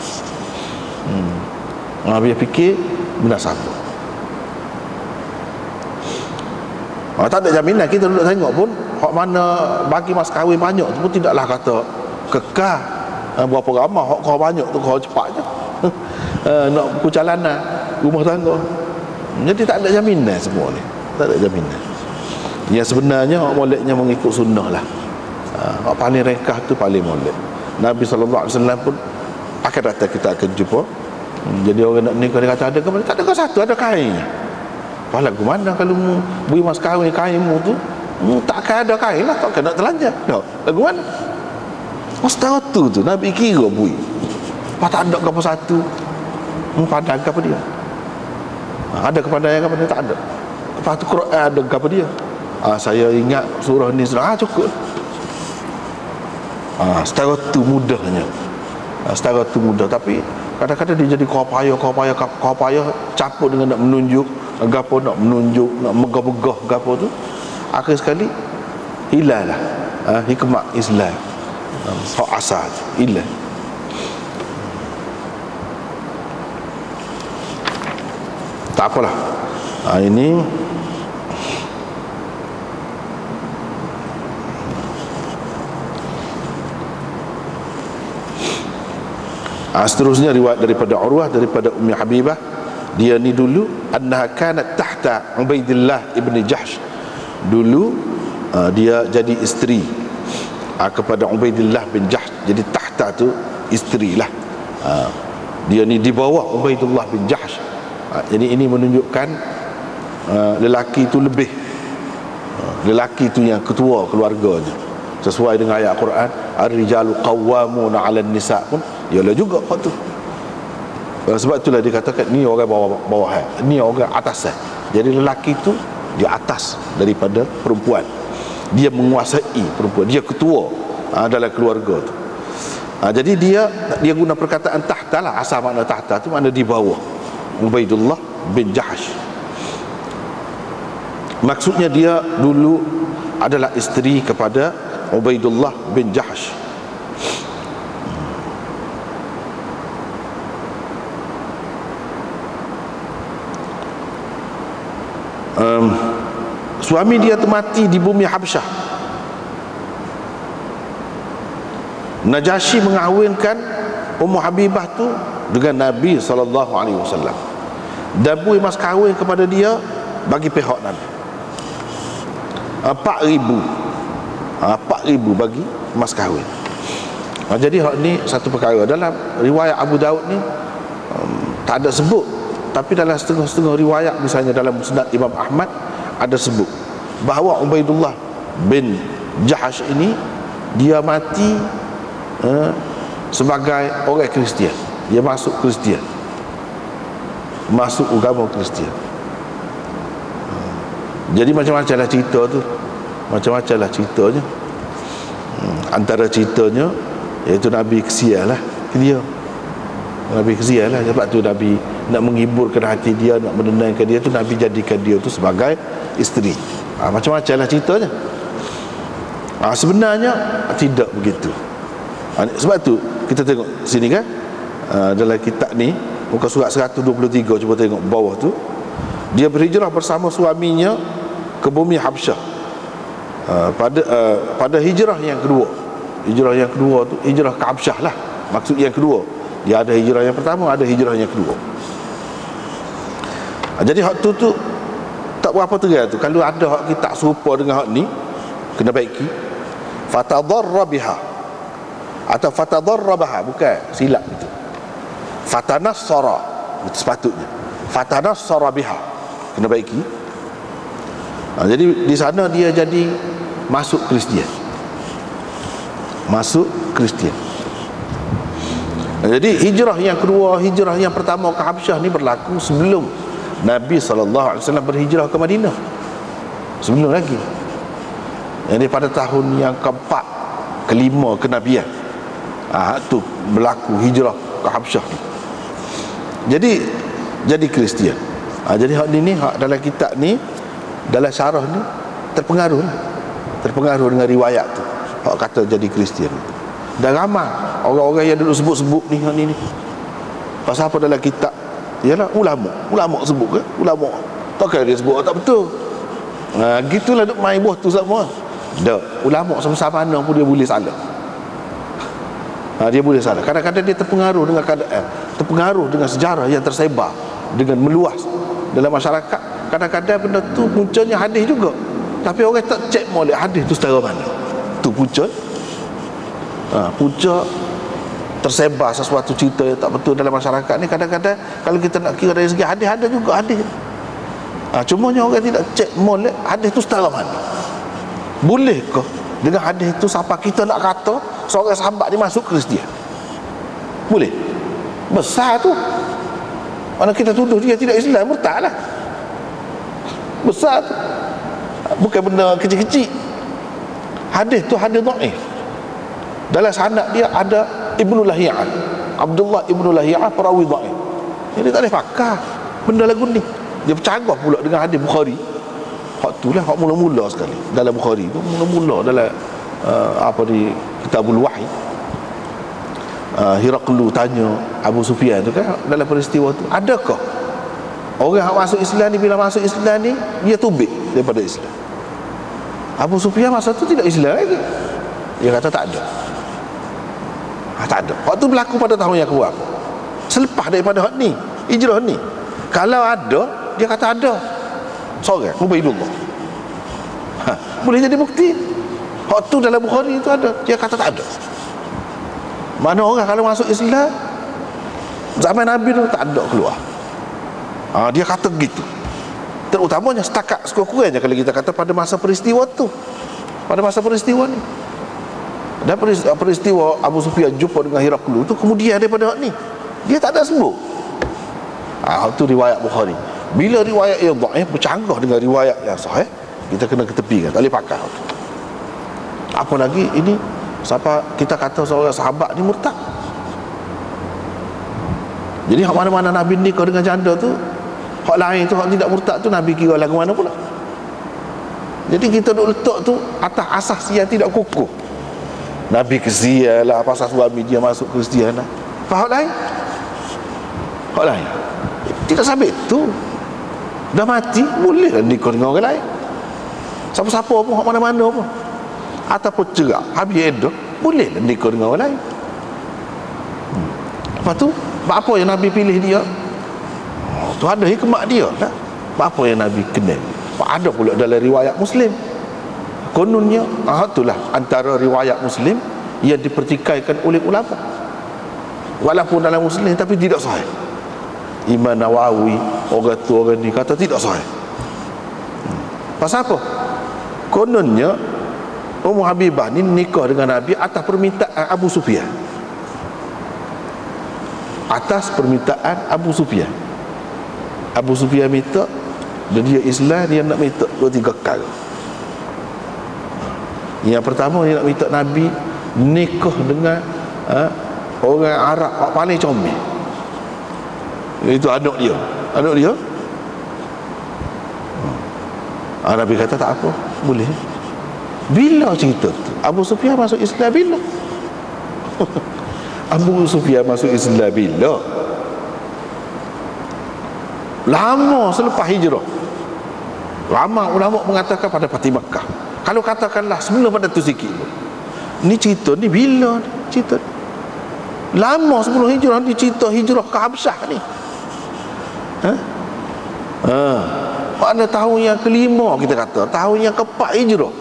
Biar fikir munasabah. Tak ada jaminan. Kita duduk tengok pun, hak mana bagi mas kahwin banyak tu pun tidaklah kata kekal. Berapa ramah hak kau banyak tu kau cepat je. Nak perjalanan rumah tangga. Jadi tak ada jaminan semua ni. Tak ada jaminan. Yang sebenarnya hak moleknya mengikut sunnah lah. Hak paling ringkas tu paling molek. Nabi SAW pun akan datang, kita akan jumpa. Jadi orang nak nikah, dia kata ada ke mana? Tak ada ke satu, ada kain. Lagu mana kalau beri mas kahwin kainmu tu, tak akan ada kain lah, tak akan nak telanjang. Lagu mana? Setara tu Nabi kira bui. Tak ada ke apa satu, padang ke apa dia? Ada kepada yang apa dia? Tak ada. Lepas tu Quran ada ke apa dia? Saya ingat surah ni cukup. Setara tu mudahnya. Setara tu mudah. Tapi kadang-kadang dia jadi kau payah caput dengan nak menunjuk gapo, nak menunjuk, nak megah-megah gapo tu. Akhir sekali hilang lah hikmah Islam. Hak asal hilang. Tak apalah. Ini seterusnya riwayat daripada Urwah, daripada Ummi Habibah. Dia ni dulu annaha kanat tahta Ubaidillah ibn Jahsh. Dulu dia jadi isteri kepada Ubaidillah bin Jahsh. Jadi tahta tu isteri lah. Dia ni di bawah Ubaidillah bin Jahsh. Jadi ini menunjukkan lelaki tu lebih, lelaki tu yang ketua keluarganya, sesuai dengan ayat Quran, ar-rijalu qawwamuna 'alan nisa' pun ialah juga hak tu. Sebab itulah dikatakan ni orang bawah, ni orang atas. Jadi lelaki tu di atas daripada perempuan. Dia menguasai perempuan, dia ketua dalam keluarga tu. Jadi dia guna perkataan tahta lah. Asal makna tahta tu makna di bawah Ubaidullah bin Jahsh. Maksudnya dia dulu adalah isteri kepada Ubaidullah bin Jahsh. Suami dia mati di bumi Habsyah. Najasyi mengahwinkan Ummu Habibah tu dengan Nabi SAW. Dabui mas kahwin kepada dia bagi pihak Nabi 4,000 bagi mas kahwin. Jadi hak ni satu perkara. Dalam riwayat Abu Daud ni tak ada sebut, tapi dalam setengah-setengah riwayat, misalnya dalam Musnad Imam Ahmad, ada sebut bahawa Ubaidullah bin Jahsh ini dia mati sebagai orang Kristian. Dia masuk Kristian, masuk agama Kristian. Jadi macam-macam lah cerita tu, macam-macam lah ceritanya. Antara ceritanya iaitu Nabi kesian lah ke dia. Nabi kesian lah. Sebab tu Nabi nak menghiburkan hati dia, nak menenangkan dia tu, Nabi jadikan dia tu sebagai isteri. Macam-macam lah ceritanya. Sebenarnya tidak begitu. Sebab tu kita tengok sini kan, dalam kitab ni muka surat 123, cuba tengok bawah tu. Dia berhijrah bersama suaminya ke bumi Habsyah pada hijrah yang kedua. Hijrah yang kedua tu hijrah ke Habsyah lah, maksud yang kedua. Dia ada hijrah yang pertama, ada hijrah yang kedua. Jadi hak tu tak berapa terang tu. Kalau ada hak kita serupa dengan hak ni, kena baiki. Fatadarra biha atau fatadarrabaha, bukan silap itu. Fatanassara, itu sepatutnya. Fatanassara biha, kena baiki. Jadi di sana dia jadi masuk Kristian. Masuk Kristian. Jadi hijrah yang kedua, hijrah yang pertama ke Habsyah ni berlaku sebelum Nabi SAW berhijrah ke Madinah. Sebelum lagi. Jadi pada tahun yang keempat, kelima kenabian, tu berlaku hijrah ke Habsyah ni. Jadi Kristian. Jadi hak ni hak dalam kitab ni, dalam syarah ni terpengaruh dengan riwayat tu. Hak kata jadi Kristian. Dan ramai orang-orang yang duduk sebut-sebut ni hak ni. Pasal apa dalam kitab? Ialah ulama sebut ke? Ulama. Takkan dia sebut tak betul. Gitulah duk main buah tu semua. Dak, ulama sama-sama mana pun dia boleh salah. Dia boleh salah. Kadang-kadang dia terpengaruh dengan keadaan, terpengaruh dengan sejarah yang tersebar dengan meluas dalam masyarakat. Kadang-kadang benda tu puncanya hadis juga, tapi orang tak cek molek hadis tu setara mana. Tu punca. Punca tersebar sesuatu cerita yang tak betul dalam masyarakat ni. Kadang-kadang kalau kita nak kira dari segi hadis, ada juga hadis. Cumanya orang tidak cek molek hadis tu setara mana. Bolehkah dengan hadis itu sampai kita nak kata seorang sahabat ni masuk Kristian? Boleh? Besar tu. Mana kita tuduh dia tidak Islam, murtad lah. Besar tu. Bukan benda kecil-kecil. Hadis tu hadis dhaif. Dalam sanad dia ada Ibnu Lahiyah, Abdullah Ibnu Lahiyah, perawi dhaif. Jadi tak boleh pakar benda lagu ni. Dia bercanggah pula dengan hadis Bukhari. Hak tu lah hak mula-mula sekali dalam Bukhari tu, mula-mula dalam di Kitabul Wahyi. Hiraqlu tanya Abu Sufyan tu kan dalam peristiwa tu, adakah orang yang masuk Islam ni bila masuk Islam ni dia tubik daripada Islam? Abu Sufyan masa tu tidak Islam lagi. Dia kata tak ada. Tak ada. Waktu berlaku pada tahun yang keberapa? Selepas daripada hak ni, hijrah ni. Kalau ada, dia kata ada. Seorang Ubaidullah. Boleh jadi bukti. Hak tu dalam Bukhari itu ada. Dia kata tak ada. Mana orang kalau masuk Islam zaman Nabi tu tak ada keluar. Dia kata gitu. Terutamanya setakat sekurang-kurangnya kalau kita kata pada masa peristiwa tu, pada masa peristiwa ni. Dan peristiwa Abu Sufyan jumpa dengan Hiraqlu tu kemudian daripada ni, dia tak ada sebut. Itu riwayat Bukhari. Bila riwayat yang dhaif bercanggah dengan riwayat yang sahih, kita kena ketepikan, tak boleh pakai. Apa lagi ini siapa kita kata seorang sahabat ni murtad. Jadi hak mana-mana Nabi nikah dengan janda tu, hak lain tu, hak tidak murtad tu Nabi kira lagu mana pula. Jadi kita duk letak tu atas asas yang tidak kukuh. Nabi Kristian lah, pasal suami dia masuk Kristian lah. Hak lain, hak lain tidak sabit tu. Dah mati boleh lah nikah dengan orang lain, siapa-siapa pun, hak mana-mana pun. Ataupun cerak habis edah, boleh lah nikah dengan orang lain. Lepas tu apa yang Nabi pilih dia? Tu ada hikmat dia lah. Apa yang Nabi kenal? Ada pula dalam riwayat Muslim. Kononnya itulah antara riwayat Muslim yang dipertikaikan oleh ulama. Walaupun dalam Muslim tapi tidak sahih. Imam Nawawi, orang tu orang ni kata tidak sahih. Pasal apa? Kononnya Ummu Habibah ni nikah dengan Nabi atas permintaan Abu Sufyan. Atas permintaan Abu Sufyan. Abu Sufyan minta, dan dia Islam, dia nak minta 2-3 kali. Yang pertama dia nak minta Nabi nikah dengan orang Arab yang paling comel. Itu anak dia. Anak dia. Nabi kata tak apa, boleh. Bila cerita tu? Abu Sufyan masuk Islam bila? Abu Sufyan masuk Islam bila? Lama selepas hijrah. Lama ulama mengatakan pada Fatih Makkah. Kalau katakanlah sebelum pada tu sikit. Ni cerita ni bila cerita? Lama sebelum hijrah ni cerita hijrah ke Habsyah ni. Pada tahun yang kelima kita kata, tahun yang keempat hijrah.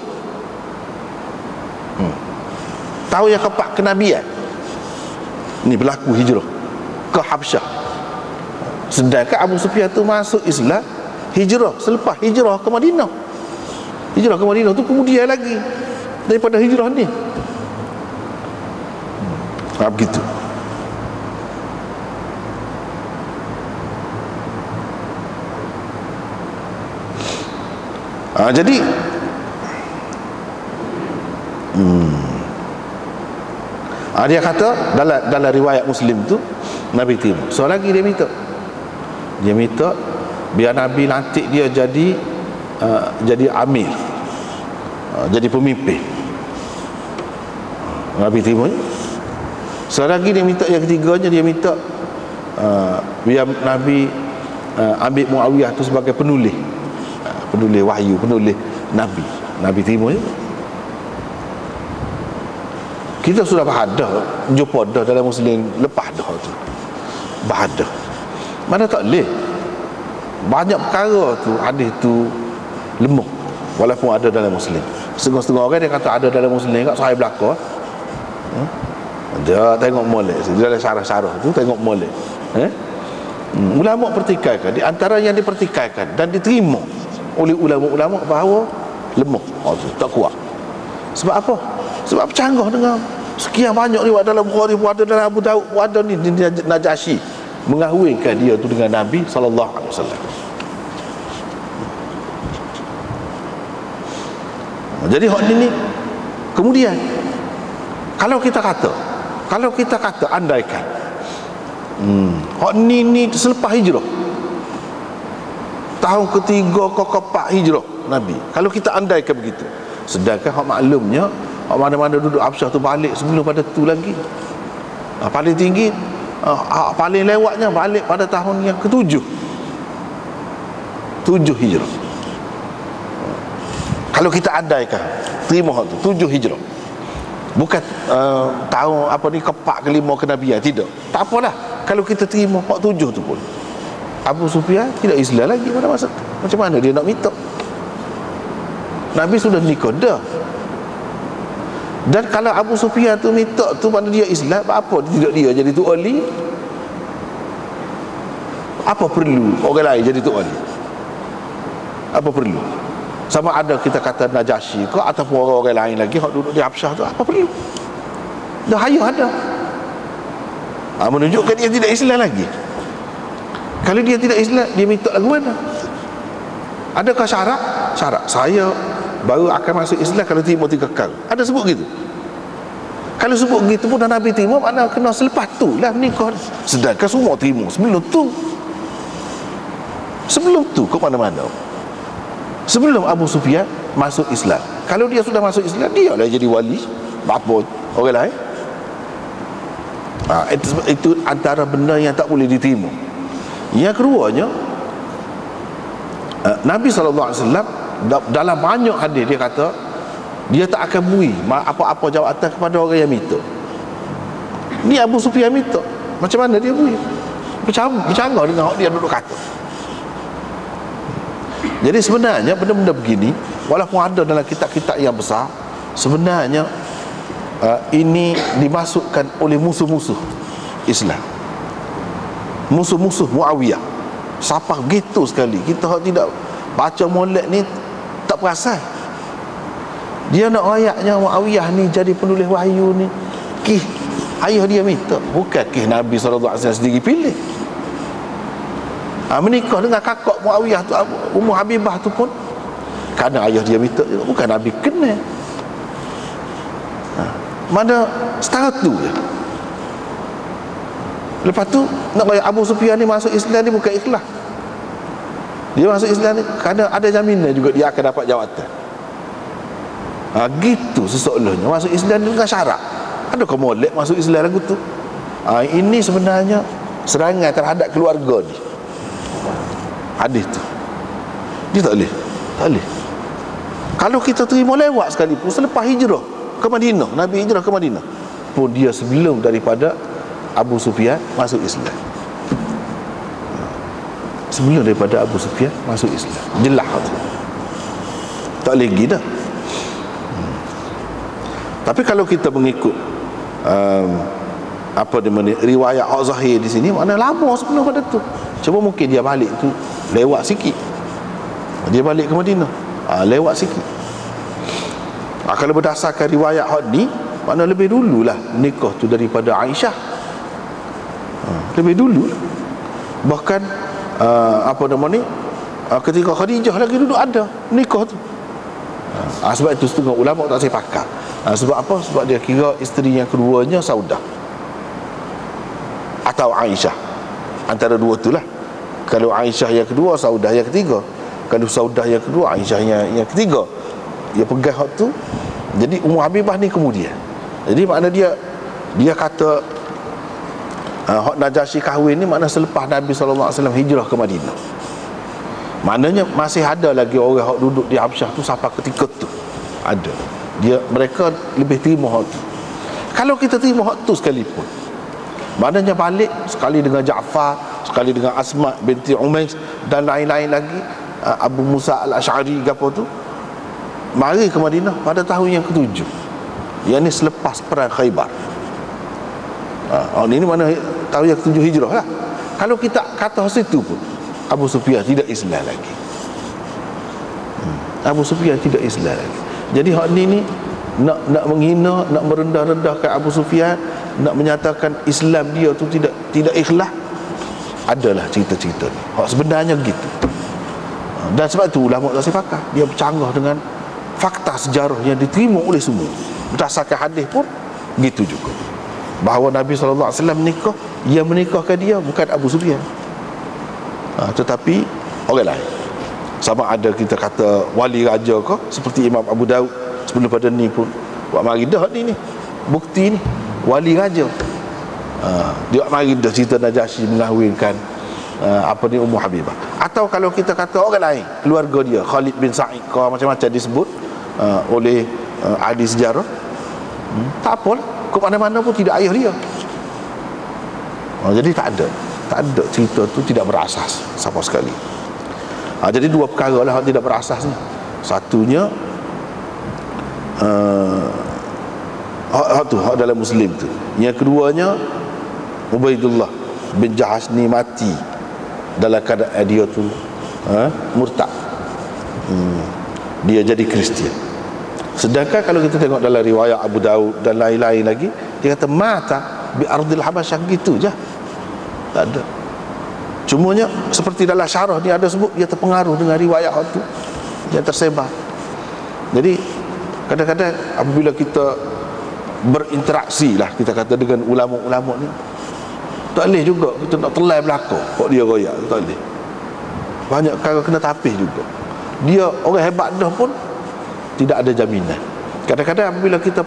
Tahun yang keempat kenabian. Ni berlaku hijrah ke Habsyah. Sedangkan Abu Sufyan tu masuk Islam hijrah selepas hijrah ke Madinah. Hijrah ke Madinah tu kemudian lagi daripada hijrah ni. Begitu. Jadi dia kata dalam riwayat Muslim tu Nabi terima. So lagi dia minta biar Nabi lantik dia jadi amir, jadi pemimpin. Nabi terima. So lagi dia minta yang ketiganya, dia minta biar Nabi ambil Muawiyah tu sebagai penulis wahyu, penulis Nabi. Nabi terima. Kita sudah bahadah jumpa dah dalam Muslim lepas dah tu. Bahadah. Mana tak boleh. Banyak perkara tu hadis tu lemah walaupun ada dalam Muslim. Setengah-setengah orang dia kata ada dalam Muslim kat sahih belaka. Dia tengok molek. Dia dalam syarah-syarah tu tengok molek. Ulama pertikaikan, di antara yang dipertikaikan dan diterima oleh ulama-ulama bahawa lemah. Tak kuat. Sebab apa? Sebab bercanggah dengan sekian banyak riwayat dalam Bukhari, pun ada dalam Abu Daud, pun ada ni Najasyi mengahwinkan dia tu dengan Nabi sallallahu alaihi wasallam. Jadi hak ni kemudian kalau kita kata andaikan hak ni selepas hijrah, tahun ketiga ke keempat hijrah Nabi, kalau kita andaikan begitu, sedangkan hak maklumnya hak mana-mana duduk Habsyah tu balik sebelum pada tu lagi, paling tinggi paling lewatnya balik pada tahun yang ke-7 hijrah. Kalau kita andaikan terima hak tu 7 hijrah, bukan tahun keempat kelima kenabian, tidak, tak apalah. Kalau kita terima hak 7 tu pun, Abu Sufyan tidak Islam lagi pada masa tu. Macam mana dia nak minta? Nabi sudah nikah dah. Dan kalau Abu Sufyan tu minta tu pada dia Islam, apa tidak dia jadi Tok Ali? Apa perlu orang lain jadi Tok Ali? Apa perlu? Sama ada kita kata Najasyi ke ataupun orang-orang lain lagi hak duduk di Habsyah tu, apa perlu? Dah hayah ada. Menunjukkan dia tidak Islam lagi. Kalau dia tidak Islam, dia minta lagu mana? Adakah syarat? Syarat saya baru akan masuk Islam kalau terima 3 kali. Ada sebut gitu? Kalau sebut gitu pun Nabi terima, makna kena selepas tu lah menikah. Sedangkan semua terima sebelum tu ke mana-mana. Sebelum Abu Sufyan masuk Islam. Kalau dia sudah masuk Islam, dia lah jadi wali. Apa orang lain? Itu antara benda yang tak boleh diterima. Yang keduanya, Nabi SAW dalam banyak hadis dia kata dia tak akan beri apa-apa jawatan kepada orang yang minta. Ni Abu Sufyan minta, macam mana dia beri? Bercanggah dengan hak dia duduk kata. Jadi sebenarnya benda-benda begini, walaupun ada dalam kitab-kitab yang besar, sebenarnya ini dimasukkan oleh musuh-musuh Islam, musuh-musuh Muawiyah. Siapa gitu sekali, kita tidak baca molek ni tak perasan. Dia nak ayatnya Muawiyah ni jadi penulis wahyu ni, ayah dia minta, bukan Nabi SAW sendiri pilih. Menikah dengan kakak Muawiyah tu, Ummu Habibah tu pun kerana ayah dia minta juga, bukan Nabi kena. Mana setara tu je. Lepas tu nak bagi Abu Sufyan ni masuk Islam ni bukan ikhlas. Dia masuk Islam ni kerana ada jaminan juga dia akan dapat jawatan. Gitu seseolahnya masuk Islam ni dengan syarat. Adakah molek masuk Islam lagu tu? Ini sebenarnya serangan terhadap keluarga ni. Hadis tu dia tak boleh. Kalau kita terima lewat sekalipun selepas hijrah ke Madinah, Nabi hijrah ke Madinah pun, dia sebelum daripada Abu Sufyan masuk Islam. Sebelum daripada Abu Sufyan masuk Islam, jelas tu. Tak lagi dah. Tapi kalau kita mengikut riwayat Al-Zahir di sini, makna lama sebelum pada tu. Cuma mungkin dia balik tu lewat sikit. Dia balik ke Madinah, lewat sikit. Kalau berdasarkan riwayat hak ni, makna lebih dululah nikah tu daripada Aisyah. Lebih dulu. Bahkan ketika Khadijah lagi duduk ada nikah tu. Sebab itu setengah ulama tak sepakat. Sebab apa? Sebab dia kira isteri yang keduanya Saudah atau Aisyah, antara dua tu lah. Kalau Aisyah yang kedua, Saudah yang ketiga. Kalau Saudah yang kedua, Aisyah yang ketiga. Dia pegang hak tu. Jadi Ummu Habibah ni kemudian. Jadi makna dia kata hak Najasyi kahwin ni makna selepas Nabi SAW hijrah ke Madinah. Maknanya masih ada lagi orang hak duduk di Habsyah tu sampai ketika tu. Ada. Mereka lebih terima hak tu. Kalau kita terima hak tu sekalipun, maknanya balik sekali dengan Ja'far, sekali dengan Asma binti Umais dan lain-lain lagi, Abu Musa al-Ash'ari apa tu, mari ke Madinah pada tahun yang ke-7, yang ni selepas perang Khaybar. Ini mana tahun yang ke-7 hijrah lah. Kalau kita kata situ pun, Abu Sufyan tidak Islam lagi. Abu Sufyan tidak Islam lagi. Jadi hak ni nak menghina, nak merendah-rendahkan Abu Sufyan, nak menyatakan Islam dia tu tidak ikhlas, adalah cerita-cerita ni. Hak sebenarnya gitu. Dan sebab tu ulama tak sepakat. Dia bercanggah dengan fakta sejarah yang diterima oleh semua. Berdasarkan hadis pun gitu juga, bahawa Nabi SAW menikah, yang menikahkan dia bukan Abu Sufyan, tetapi orang lain. Sama ada kita kata wali raja ke, seperti Imam Abu Daud sebelum pada ni pun buat mari dah ni bukti ni wali raja. Dia mari dah cerita Najasyi mengahwinkan apa ni Ummu Habibah. Atau kalau kita kata orang lain, keluarga dia Khalid bin Sa'id ke, macam-macam disebut oleh ahli sejarah, tak apalah, ke mana-mana pun tidak ayah dia. Jadi tak ada cerita tu tidak berasas sama sekali. Jadi dua perkara lah yang tidak berasas ni. Satunya hak dalam Muslim tu. Yang keduanya, Ubaidullah bin Jahash ni mati dalam keadaan dia tu murtad. Dia jadi Kristian. Sedangkan kalau kita tengok dalam riwayat Abu Daud dan lain-lain lagi, dia kata mata bi ardil Habasyah, gitu je. Tak ada. Cumanya seperti dalam syarah ni ada sebut dia terpengaruh dengan riwayat itu yang tersebar. Jadi kadang-kadang apabila kita berinteraksi lah, kita kata dengan ulama-ulama ni, tak boleh juga kita nak telai belakang kok dia royak, tak boleh. Banyak perkara kena tapis juga. Dia orang hebat dah pun tidak ada jaminan. Kadang-kadang apabila kita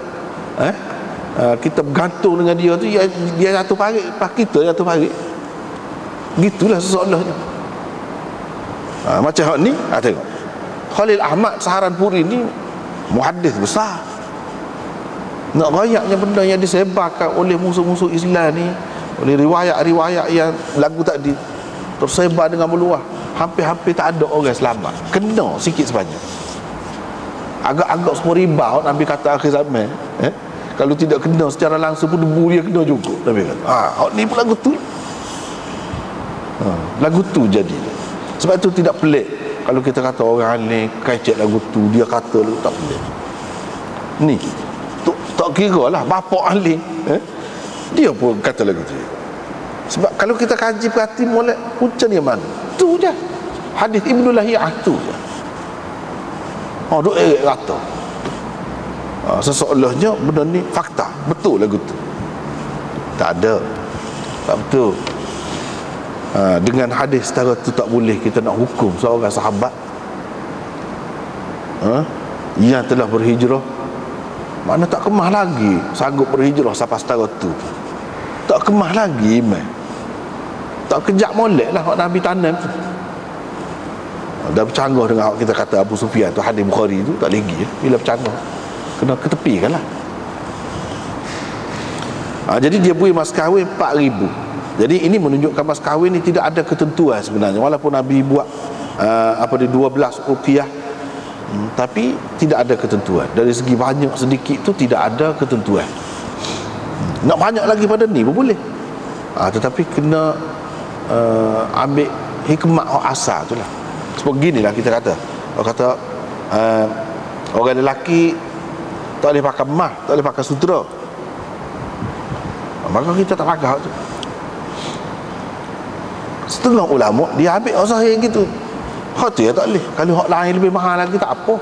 kita bergantung dengan dia tu, dia jatuh parit, pas kita jatuh parit. Gitulah sesoalahnya. Macam hak ni, tengok Khalil Ahmad Saharanpuri ni muhaddis besar. Nak rayaknya benda yang disebarkan oleh musuh-musuh Islam ni, oleh riwayat-riwayat yang lagu tadi tersebar dengan meluas, hampir-hampir tak ada orang selamat. Kena sikit sebanyak. Agak-agak semua riba Nabi kata akhir zaman. Kalau tidak kena secara langsung pun debu dia kena juga, Nabi kata. Ni pun lagu tu. Lagu tu jadi. Sebab itu tidak pelik kalau kita kata orang ni kecek lagu tu, dia kata lagu tak pelik. Ni tak kira lah bapa ahli, dia pun kata lagu tu. Sebab kalau kita kaji perhati molek punca dia mana, tu je hadis Ibnu Lahiyah tu je. Duk kata sesoalahnya benda ni fakta, betul lagu tu. Tak ada, tak betul. Dengan hadis setara tu tak boleh kita nak hukum seorang sahabat yang telah berhijrah, mana tak kemah lagi sanggup berhijrah sampai setara tu. Tak kemah lagi iman, tak kejap molek lah hak Nabi tanam tu. Dah bercanggah dengan hak kita kata Abu Sufyan tu, hadis Bukhari tu tak lagi bila bercanggah kena ketepikan lah. Jadi dia beri mas kahwin 4,000. Jadi ini menunjukkan mas kahwin ni tidak ada ketentuan sebenarnya. Walaupun Nabi buat 12 ruqyah, tapi tidak ada ketentuan. Dari segi banyak sedikit tu tidak ada ketentuan. Nak banyak lagi pada ni pun boleh. Tetapi kena ambil hikmat asal tu lah. Sebab ginilah kita kata, orang kata orang lelaki tak boleh pakai emas, tak boleh pakai sutera, maka kita tak pakai tu. Setengah ulama dia ambil zahir gitu. Hak tu ya tak boleh. Kalau hak lain lebih mahal lagi tak apa.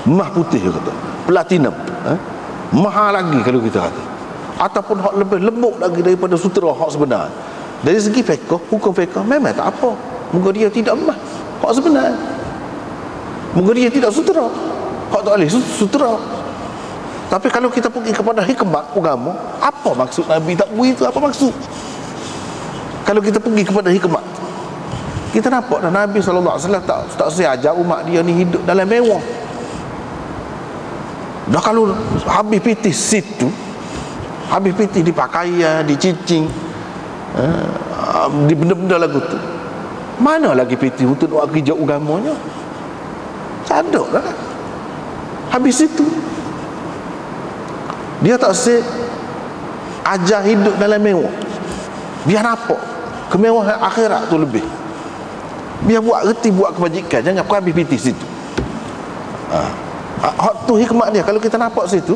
Emas putih dia kata, platinum, mahal lagi kalau kita kata. Ataupun hak lebih lembut lagi daripada sutera hak sebenar. Dari segi fiqh, hukum fiqh memang tak apa. Muka dia tidak emas, hak sebenar. Muka dia tidak sutera, hak tak boleh sutera. Tapi kalau kita pergi kepada hikmat agama, apa maksud Nabi tak beri itu, apa maksud? Kalau kita pergi kepada hikmat, kita nampak dah Nabi SAW tak seajar umat dia ni hidup dalam mewah. Dah kalau habis pitih situ, habis pitih di pakaian, di cicing, di benda-benda lagu tu, mana lagi pitih untuk buat kerja agamanya? Tak ada dah. Habis itu dia tak ajar hidup dalam mewah. Biar nampak kemewahan akhirat tu lebih. Biar buat reti, buat kebajikan, jangan kau habis pitih situ. Hak tu hikmat dia kalau kita nampak situ.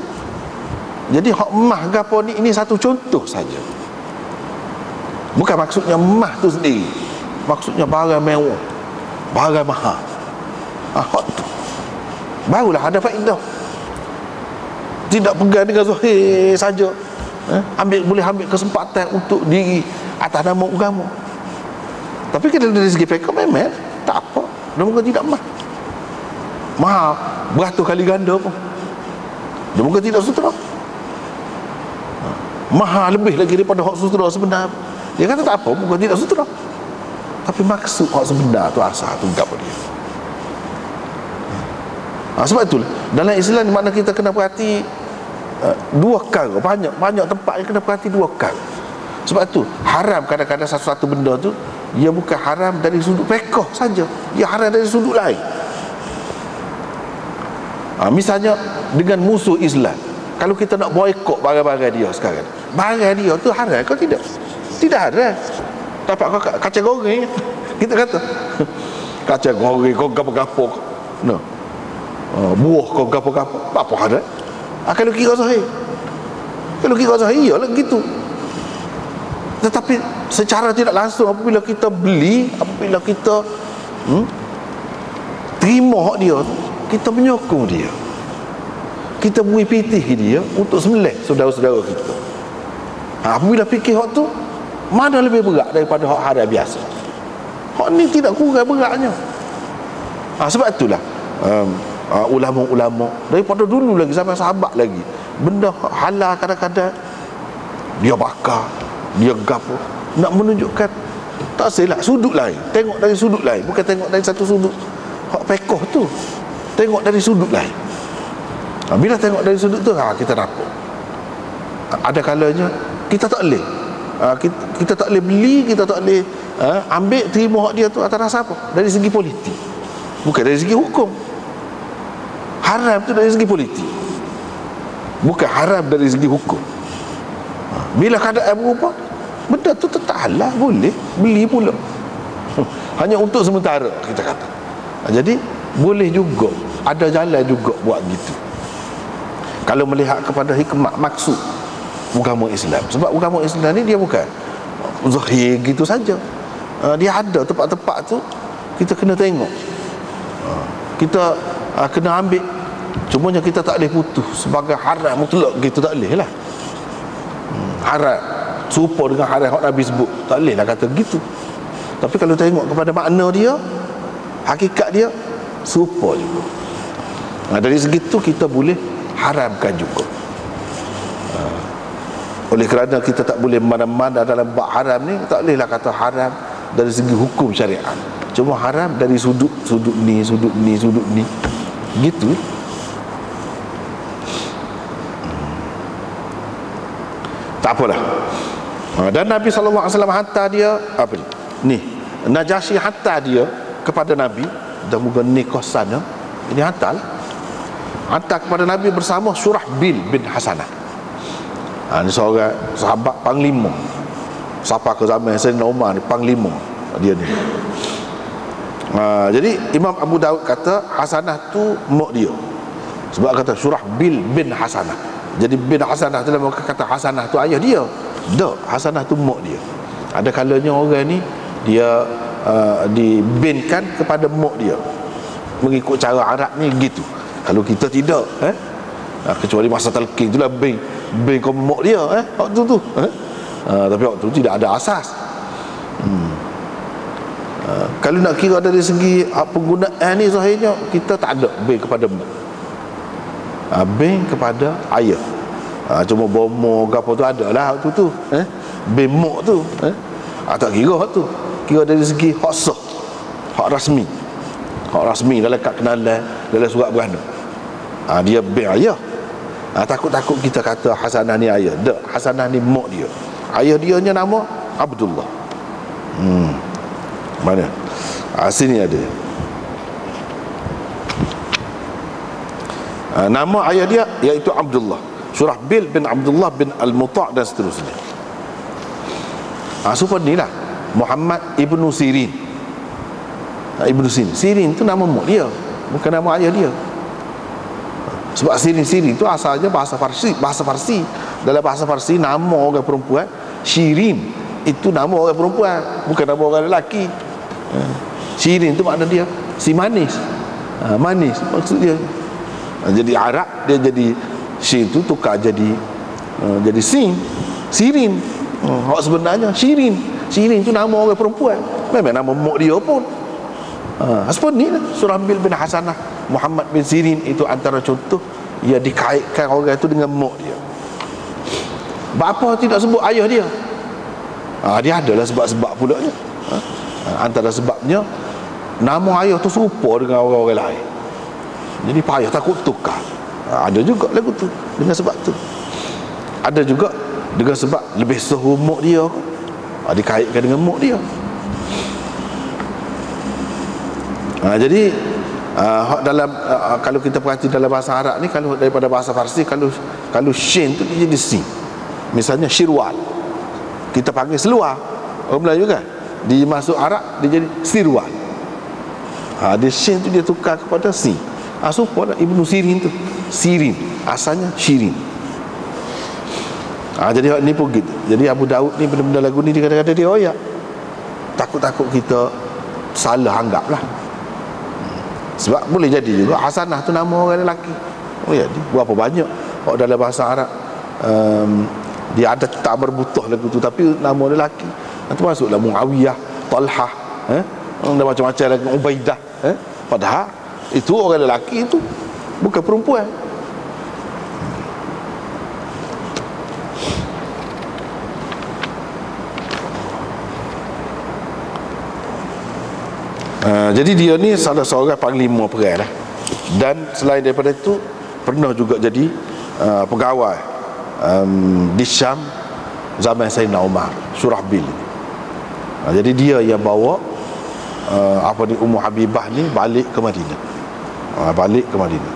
Jadi hak emas gapo ni, ini satu contoh saja. Bukan maksudnya emas tu sendiri, maksudnya barang mewah, barang mahal. Hak tu barulah ada faedah. Tidak pegang dengan zahir saja, boleh ambil kesempatan untuk diri atas nama agama. Tapi kita dari segi fiqh memang tak apa, moga tidak mahal beratus kali ganda pun, moga tidak sutera, mahal lebih lagi daripada hak sutera sebenar. Dia kata tak apa, moga tidak sutera. Tapi maksud hak sebenar tu asal tu apa dia. Sebab itulah dalam Islam di mana kita kena perhati dua perkara, banyak tempat yang kena perhati dua perkara. Sebab tu haram kadang-kadang satu benda tu ia bukan haram dari sudut fiqh saja, ia haram dari sudut lain. Misalnya dengan musuh Islam, kalau kita nak boikot barang-barang dia sekarang, barang dia tu haram kau tidak? Tidak haram. Dapat kau kacang goreng, kita kata kacang goreng kau gapo-gapo, no. Buah kau gapo-gapo, apa haram? Kalau kira sahih, ialah gitu. Tetapi secara tidak langsung apabila kita beli, apabila kita terima hak dia, kita menyokong dia, kita beri pitih dia untuk sembelih saudara-saudara kita. Apabila fikir hak tu mana lebih berat daripada hak haram biasa, hak ni tidak kurang beratnya. Sebab itulah ulama-ulama daripada dulu lagi sampai sahabat lagi, benda halal kadang-kadang dia bakar, dia gapo, nak menunjukkan tak silap sudut lain, tengok dari sudut lain, bukan tengok dari satu sudut hak fiqh tu, tengok dari sudut lain. Bila tengok dari sudut tu kita dapat ada kalanya kita tak boleh kita tak boleh beli, kita tak boleh ambil terima hak dia tu atas dasar apa? Dari segi politik, bukan dari segi hukum. Haram tu dari segi politik, bukan haram dari segi hukum. Bila keadaan berupa, benda tu tetap halal, boleh beli pula. Hanya untuk sementara kita kata. Jadi boleh juga, ada jalan juga buat gitu, kalau melihat kepada hikmah maksud agama Islam. Sebab agama Islam ni dia bukan zahir gitu saja, dia ada tempat-tempat tu kita kena tengok, kita kena ambil. Cumanya kita tak boleh putus sebagai haram mutlak gitu, tak boleh lah. Haram serupa dengan haram yang Nabi sebut, tak boleh lah kata gitu. Tapi kalau tengok kepada makna dia, hakikat dia, serupa juga. Dari segitu kita boleh haramkan juga. Oleh kerana kita tak boleh mana-mana dalam bab haram ni, tak boleh lah kata haram dari segi hukum syariat, cuma haram dari sudut ni gitu. Tak apalah. Dan Nabi SAW hantar dia apa ni? Najasyi hantar dia kepada Nabi, dan moga nikah sana. Ini hantar kepada Nabi bersama Surahbil bin Hasanah. Ini seorang sahabat panglima. Siapa ke zaman Sayyidina Umar ni, panglima dia ni. Jadi Imam Abu Daud kata Hasanah tu mak dia, sebab kata Surahbil bin Hasanah. Jadi bin Hasanah tu dalam kata Hasanah tu ayah dia. Tak, Hasanah tu mak dia. Ada kalanya orang ni dia dibinkan kepada mak dia, mengikut cara Arab ni gitu. Kalau kita tidak, kecuali masa talqin itulah bin kau mak dia, waktu tu. Tapi waktu tu tidak ada asas. Kalau nak kira dari segi penggunaan ni zahirnya, kita tak ada bin kepada mak, bin kepada ayah. Cuma bomo ke apa tu ada lah waktu tu, bin mak tu, tak kira hak tu. Kira dari segi hak sah, hak rasmi dalam kad kenalan, dalam surat beranak, dia bin ayah. Takut-takut kita kata Hasanah ni ayah. Tak, Hasanah ni mak dia. Ayah dia nya nama Abdullah. Mana? Sini ada. Nama ayah dia iaitu Abdullah, Surahbil bin Abdullah bin Al-Muta' dan seterusnya. Supaya ni lah Muhammad Ibnu Sirin. Ibnu Sirin tu nama mak dia, bukan nama ayah dia. Sebab Sirin itu asalnya bahasa Farsi. Dalam bahasa Farsi, nama orang perempuan Shirin itu nama orang perempuan, bukan nama orang lelaki. Shirin itu makna dia si manis. Manis maksud dia. Jadi Arab dia jadi shin tu tukar jadi sin, Sirin. Hak sebenarnya Shirin. Shirin tu nama orang perempuan. Memang nama mak dia pun. Seperti ni lah. Surahbil bin Hasanah, Muhammad bin Sirin itu antara contoh ia dikaitkan orang itu dengan mak dia. Bapa tidak sebut ayah dia. Dia adalah sebab-sebab pula nya. Antara sebabnya nama ayah tu serupa dengan orang-orang lain. Jadi payah takut tukar. Ada juga lagu tu dengan sebab tu. Ada juga dengan sebab lebih suhu mak dia ke. Dikaitkan dengan mak dia. Jadi dalam kalau kita perhati dalam bahasa Arab ni, kalau daripada bahasa Farsi, kalau shin tu dia jadi sin. Misalnya Syirwal, kita panggil seluar, orang Melayu kan. Di masuk Arab dia jadi Sirwal. Dia shin tu dia tukar kepada sin. Supaya Ibnu Sirin tu Sirin, asalnya Shirin. Jadi ni pun gitu. Jadi Abu Daud ni benda-benda lagu ni dia kadang-kadang dia royak. Takut-takut kita salah anggap lah. Sebab boleh jadi juga Hasanah tu nama orang lelaki. Jadi berapa banyak dalam bahasa Arab dia ada tak berbutuh lagu tu tapi nama lelaki. Nanti masuklah Muawiyah, Talhah, ada macam-macam lagi, Ubaidah, padahal itu orang lelaki itu bukan perempuan. Jadi dia ni salah seorang panglima perang lah. Dan selain daripada itu pernah juga jadi pegawai di Syam zaman Sayyidina Umar, Surahbil. Jadi dia yang bawa Ummu Habibah ni balik ke Madinah. Balik ke Madinah.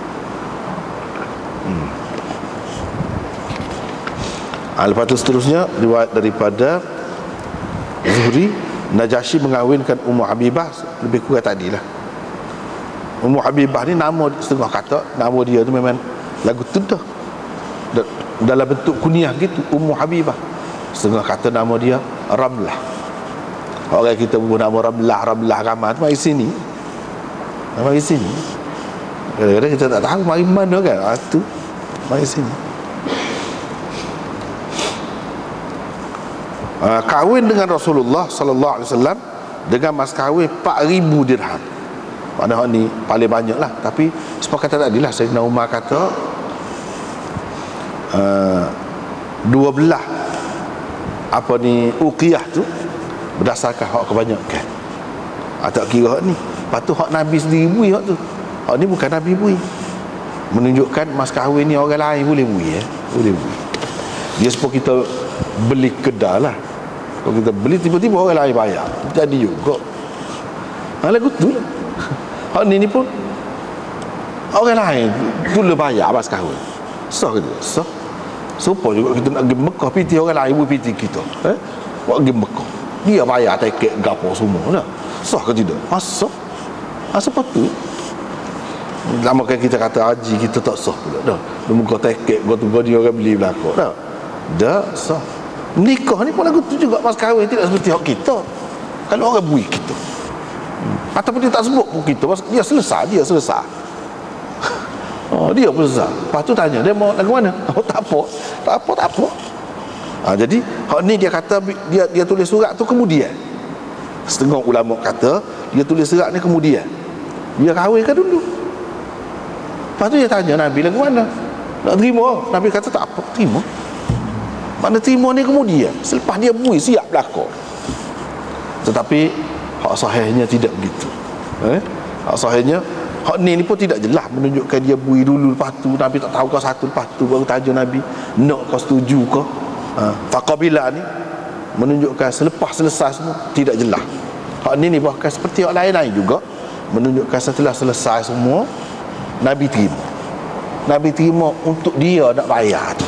Lepas tu seterusnya riwayat daripada Zuhri, Najasyi mengawinkan Ummu Habibah lebih kurang tadilah. Ummu Habibah ni nama setengah kata nama dia tu memang lagu tu dah dalam bentuk kunyah gitu, Ummu Habibah. Setengah kata nama dia Ramlah. Orang kita buat nama Ramlah ramai tu mari sini. Mari sini. Kadang-kadang kita tak tahu mari mana kan. Tu mari sini. Kahwin dengan Rasulullah sallallahu alaihi wasallam dengan mas kahwin 4,000 dirham. Maknanya ni paling banyak lah. Tapi sepakat tadi lah Sayyidina Umar kata dua belah uqiyah tu berdasarkan hak kebanyakan. Tak kira hak ni. Lepas tu hak Nabi sendiri bui hak tu. Hak ni bukan Nabi bui. Menunjukkan mas kahwin ni orang lain boleh bui boleh bui. Dia supaya kita beli kedai lah. Kalau kita beli tiba-tiba orang lain bayar, jadi juga lagu tu lah. Hak ni pun orang lain pula bayar mas kahwin. Sah ke tak? Sah. Supaya juga kita nak pergi Mekah piti orang lain pun piti kita. Buat pergi Mekah dia bayar tiket gapo semua lah. Sah ke tidak? Sah. Sepatut. Lama kan kita kata haji kita tak sah pula dah. Muka tiket gua dia orang beli belakang dah. Dah sah. Nikah ni pun lagu tu juga mas kahwin tidak seperti hak kita. Kalau orang bui kita ataupun dia tak sebut pun kita, dia selesai. Dia pun selesai. Lepas tu tanya dia mau lagu mana? Tak apa. Jadi hak ni dia kata dia tulis surat tu kemudian. Setengah ulama kata dia tulis surat ni kemudian. Dia kahwinkan dulu. Lepas tu dia tanya Nabi lagu mana? Nak terima? Nabi kata tak apa, terima. Mana terima ni kemudian selepas dia bui siap belakang. Tetapi hak sahihnya tidak begitu. Hak sahihnya hak ni pun tidak jelas menunjukkan dia bui dulu lepas tu Nabi tak tahu kau satu lepas tu baru tanya Nabi nak kau setuju ke. Faqabila ni menunjukkan selepas selesai semua tidak jelas. Hak ni bahkan seperti hak lain-lain juga menunjukkan setelah selesai semua Nabi terima untuk dia nak bayar tu.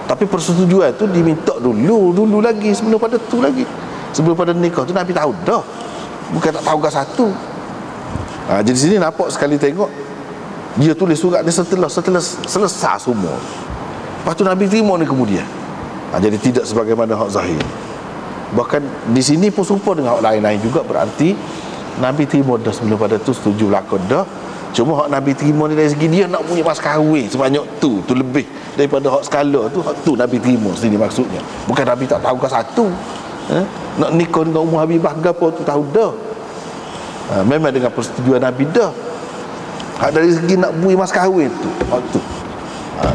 Tapi persetujuan tu diminta dulu lagi sebelum pada tu lagi. Sebelum pada nikah tu Nabi tahu dah. Bukan tak tahu ke satu. Jadi sini nampak sekali tengok dia tulis surat ni setelah selesai semua. Lepas tu Nabi terima ni kemudian. Jadi tidak sebagaimana hak zahir. Bahkan di sini pun serupa dengan hak lain-lain juga, berarti Nabi terima dah sebelum pada tu setuju lakon dah. Cuma hak Nabi terima ni dari segi dia nak punya mas kahwin sebanyak tu lebih daripada hak skala tu. Hak tu Nabi terima sini maksudnya. Bukan Nabi tak tahu ke satu. Nak nikah dengan Ummu Habibah gapo tu tahu dah. Memang dengan persetujuan Nabi dah. Hak dari segi nak bui mas kahwin tu, hak tu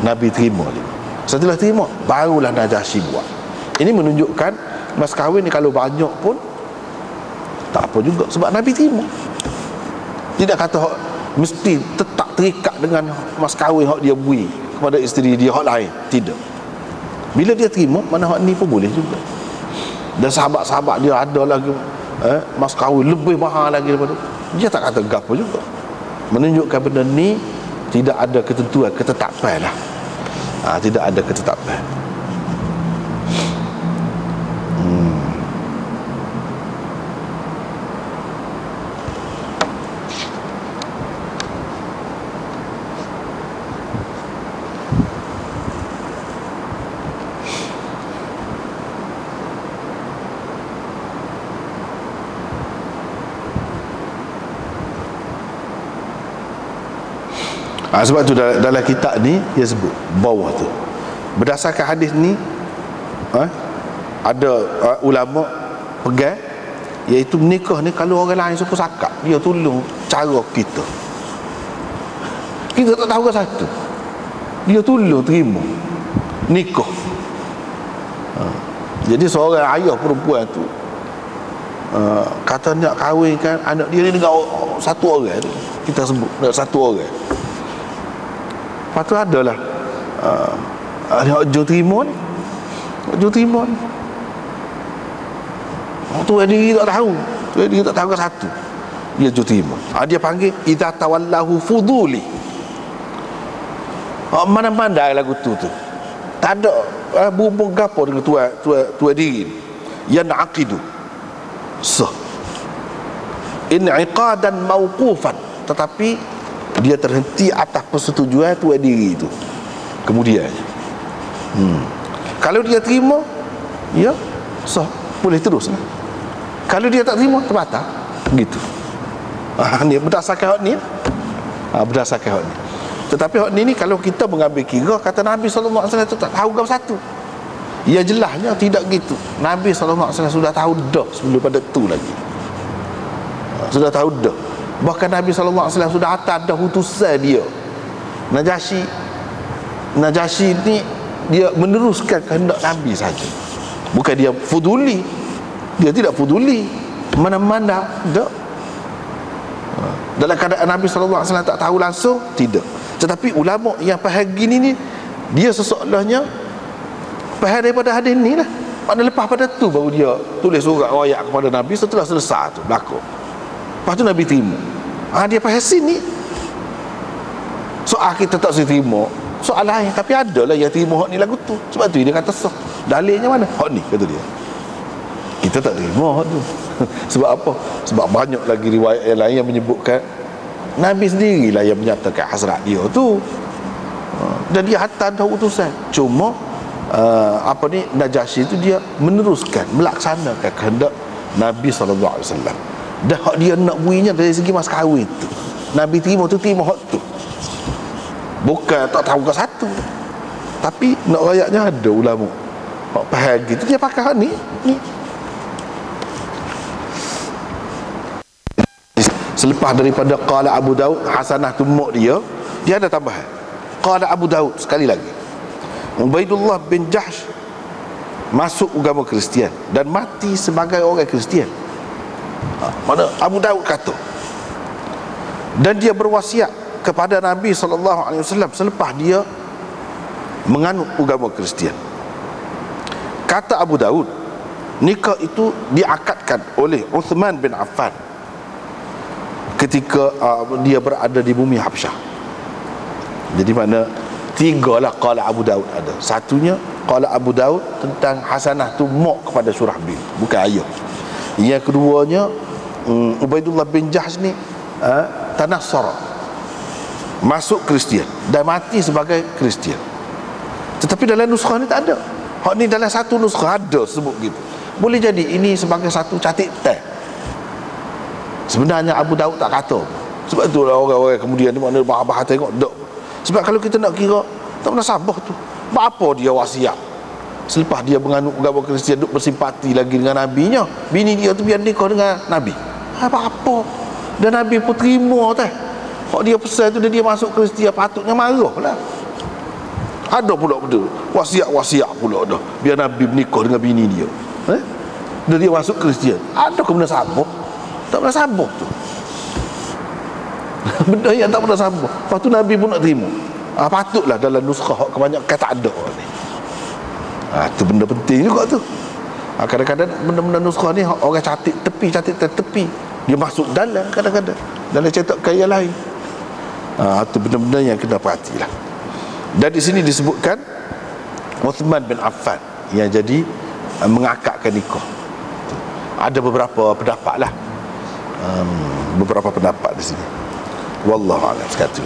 Nabi terima dia. Setelah terima barulah Najasyi buat. Ini menunjukkan mas kahwin ni kalau banyak pun tak apa juga sebab Nabi terima. Tidak kata hak mesti tetap terikat dengan mas kahwin hak dia bui kepada isteri dia hak lain. Tidak. Bila dia terima, mana hak ni pun boleh juga. Dan sahabat-sahabat dia ada lagi mas kahwin lebih mahal lagi daripada dia, tak kata gapo juga. Menunjukkan benda ni tidak ada ketentuan, ketetapan lah. Tidak ada ketetapan. Sebab tu dalam kitab ni dia sebut bawah tu berdasarkan hadis ni ada ulama pegang, iaitu nikah ni kalau orang lain suka sakat dia tolong cara kita tak tahu ke satu, dia tolong terima nikah. Jadi seorang ayah perempuan tu kata nak kahwinkan anak dia ni dengan satu orang tu, kita sebut nak satu orang. Lepas tu adalah Hak terima ni, hak terima ni. Tu diri tak tahu, tu diri tak tahu ke satu. Dia terima. Dia panggil idza tawallahu fuduli. Mana-mana lagu tu. Tak ada berhubung gapo dengan tua diri. Yan'aqidu. Sah. In'iqadan mauqufan, tetapi dia terhenti atas persetujuan tua diri itu. Kemudian kalau dia terima, ya sah, boleh terus. Kalau dia tak terima, terbatal. Begitu. Ni berdasarkan hak ni. Berdasarkan hak ni. Tetapi hak ni kalau kita mengambil kira, kata Nabi SAW itu tak tahu kau satu. Ya jelasnya tidak gitu. Nabi SAW sudah tahu dah sebelum pada tu lagi. Sudah tahu dah. Bahkan Nabi SAW sudah atas dah utusan dia. Najasyi ni dia meneruskan kehendak Nabi saja. Bukan dia fuduli. Dia tidak fuduli. Mana-mana tak. Dalam keadaan Nabi SAW tak tahu langsung, tidak. Tetapi ulama yang faham gini ni, dia seseolahnya faham daripada hadis ni lah. Pada lepas pada tu baru dia tulis surat royak kepada Nabi setelah selesai tu berlaku. Lepas tu Nabi terima. Dia faham sini. Soal kita tak terima, soal lain. Tapi adalah yang terima hak ni lagu tu. Sebab tu dia kata sah. Dalilnya mana? Hak ni, kata dia. Kita tak terima hak tu. Sebab apa? Sebab banyak lagi riwayat yang lain yang menyebutkan Nabi sendirilah yang menyatakan hasrat dia tu. Dan dia hantar dah utusan. Cuma Najasyi itu dia meneruskan, melaksanakan kehendak Nabi SAW. Dah hak dia nak buinya dari segi mas kahwin tu, Nabi terima tu, terima hak tu. Bukan tak tahu ke satu. Tapi nak rayaknya ada ulama hak faham gitu, dia pakai hak ni. Selepas daripada qala Abu Daud, hasanah tu mak dia ada tambahan. Qala Abu Daud sekali lagi, Ubaidullah bin Jahsh masuk agama Kristian dan mati sebagai orang Kristian. Mana Abu Daud kata, dan dia berwasiat kepada Nabi SAW selepas dia menganut agama Kristian. Kata Abu Daud, nikah itu diakadkan oleh Uthman bin Affan ketika dia berada di bumi Habsyah. Jadi mana tiga lah qala Abu Daud ada. Satunya qala Abu Daud tentang hasanah tu mak kepada Surahbil, bukan ayah. Yang keduanya Ubaidullah bin Jahsh ni tanassara, masuk Kristian dan mati sebagai Kristian. Tetapi dalam nuskah ni tak ada. Hak ni dalam satu nuskah ada sebut gitu. Boleh jadi ini sebagai satu catatan. Sebenarnya Abu Daud tak kata. Sebab itulah orang-orang kemudian ni mana bah tengok dok. Sebab kalau kita nak kira tak pernah sabar tu. Apa dia wasiat? Selepas dia menganut agama Kristian, duk bersimpati lagi dengan nabinya, bini dia tu biar nikah dengan nabi. Apa? Dan nabi pun terima teh. Kalau dia pesan tu dia masuk Kristian, patutnya marah lah. Ada pula betul wasiat pula dah biar nabi menikah dengan bini dia. Dan dia masuk Kristian. Ada ke benda sabar? Tak pernah sabar tu. Benda yang tak pernah sabar. Lepas tu nabi pun nak terima. Patutlah dalam nuskhah kebanyakan tak ada ni. Tu benda penting juga tu. Kadang-kadang benda-benda nuskhah ni orang catat tepi. Dia masuk dalam kadang-kadang dalam cetakan yang lain. Tu benda-benda yang kena perhatilah. Dan di sini disebutkan Uthman bin Affan yang jadi mengakadkan nikah. Ada beberapa pendapat lah. Beberapa pendapat di sini. Wallahu a'lam sekali.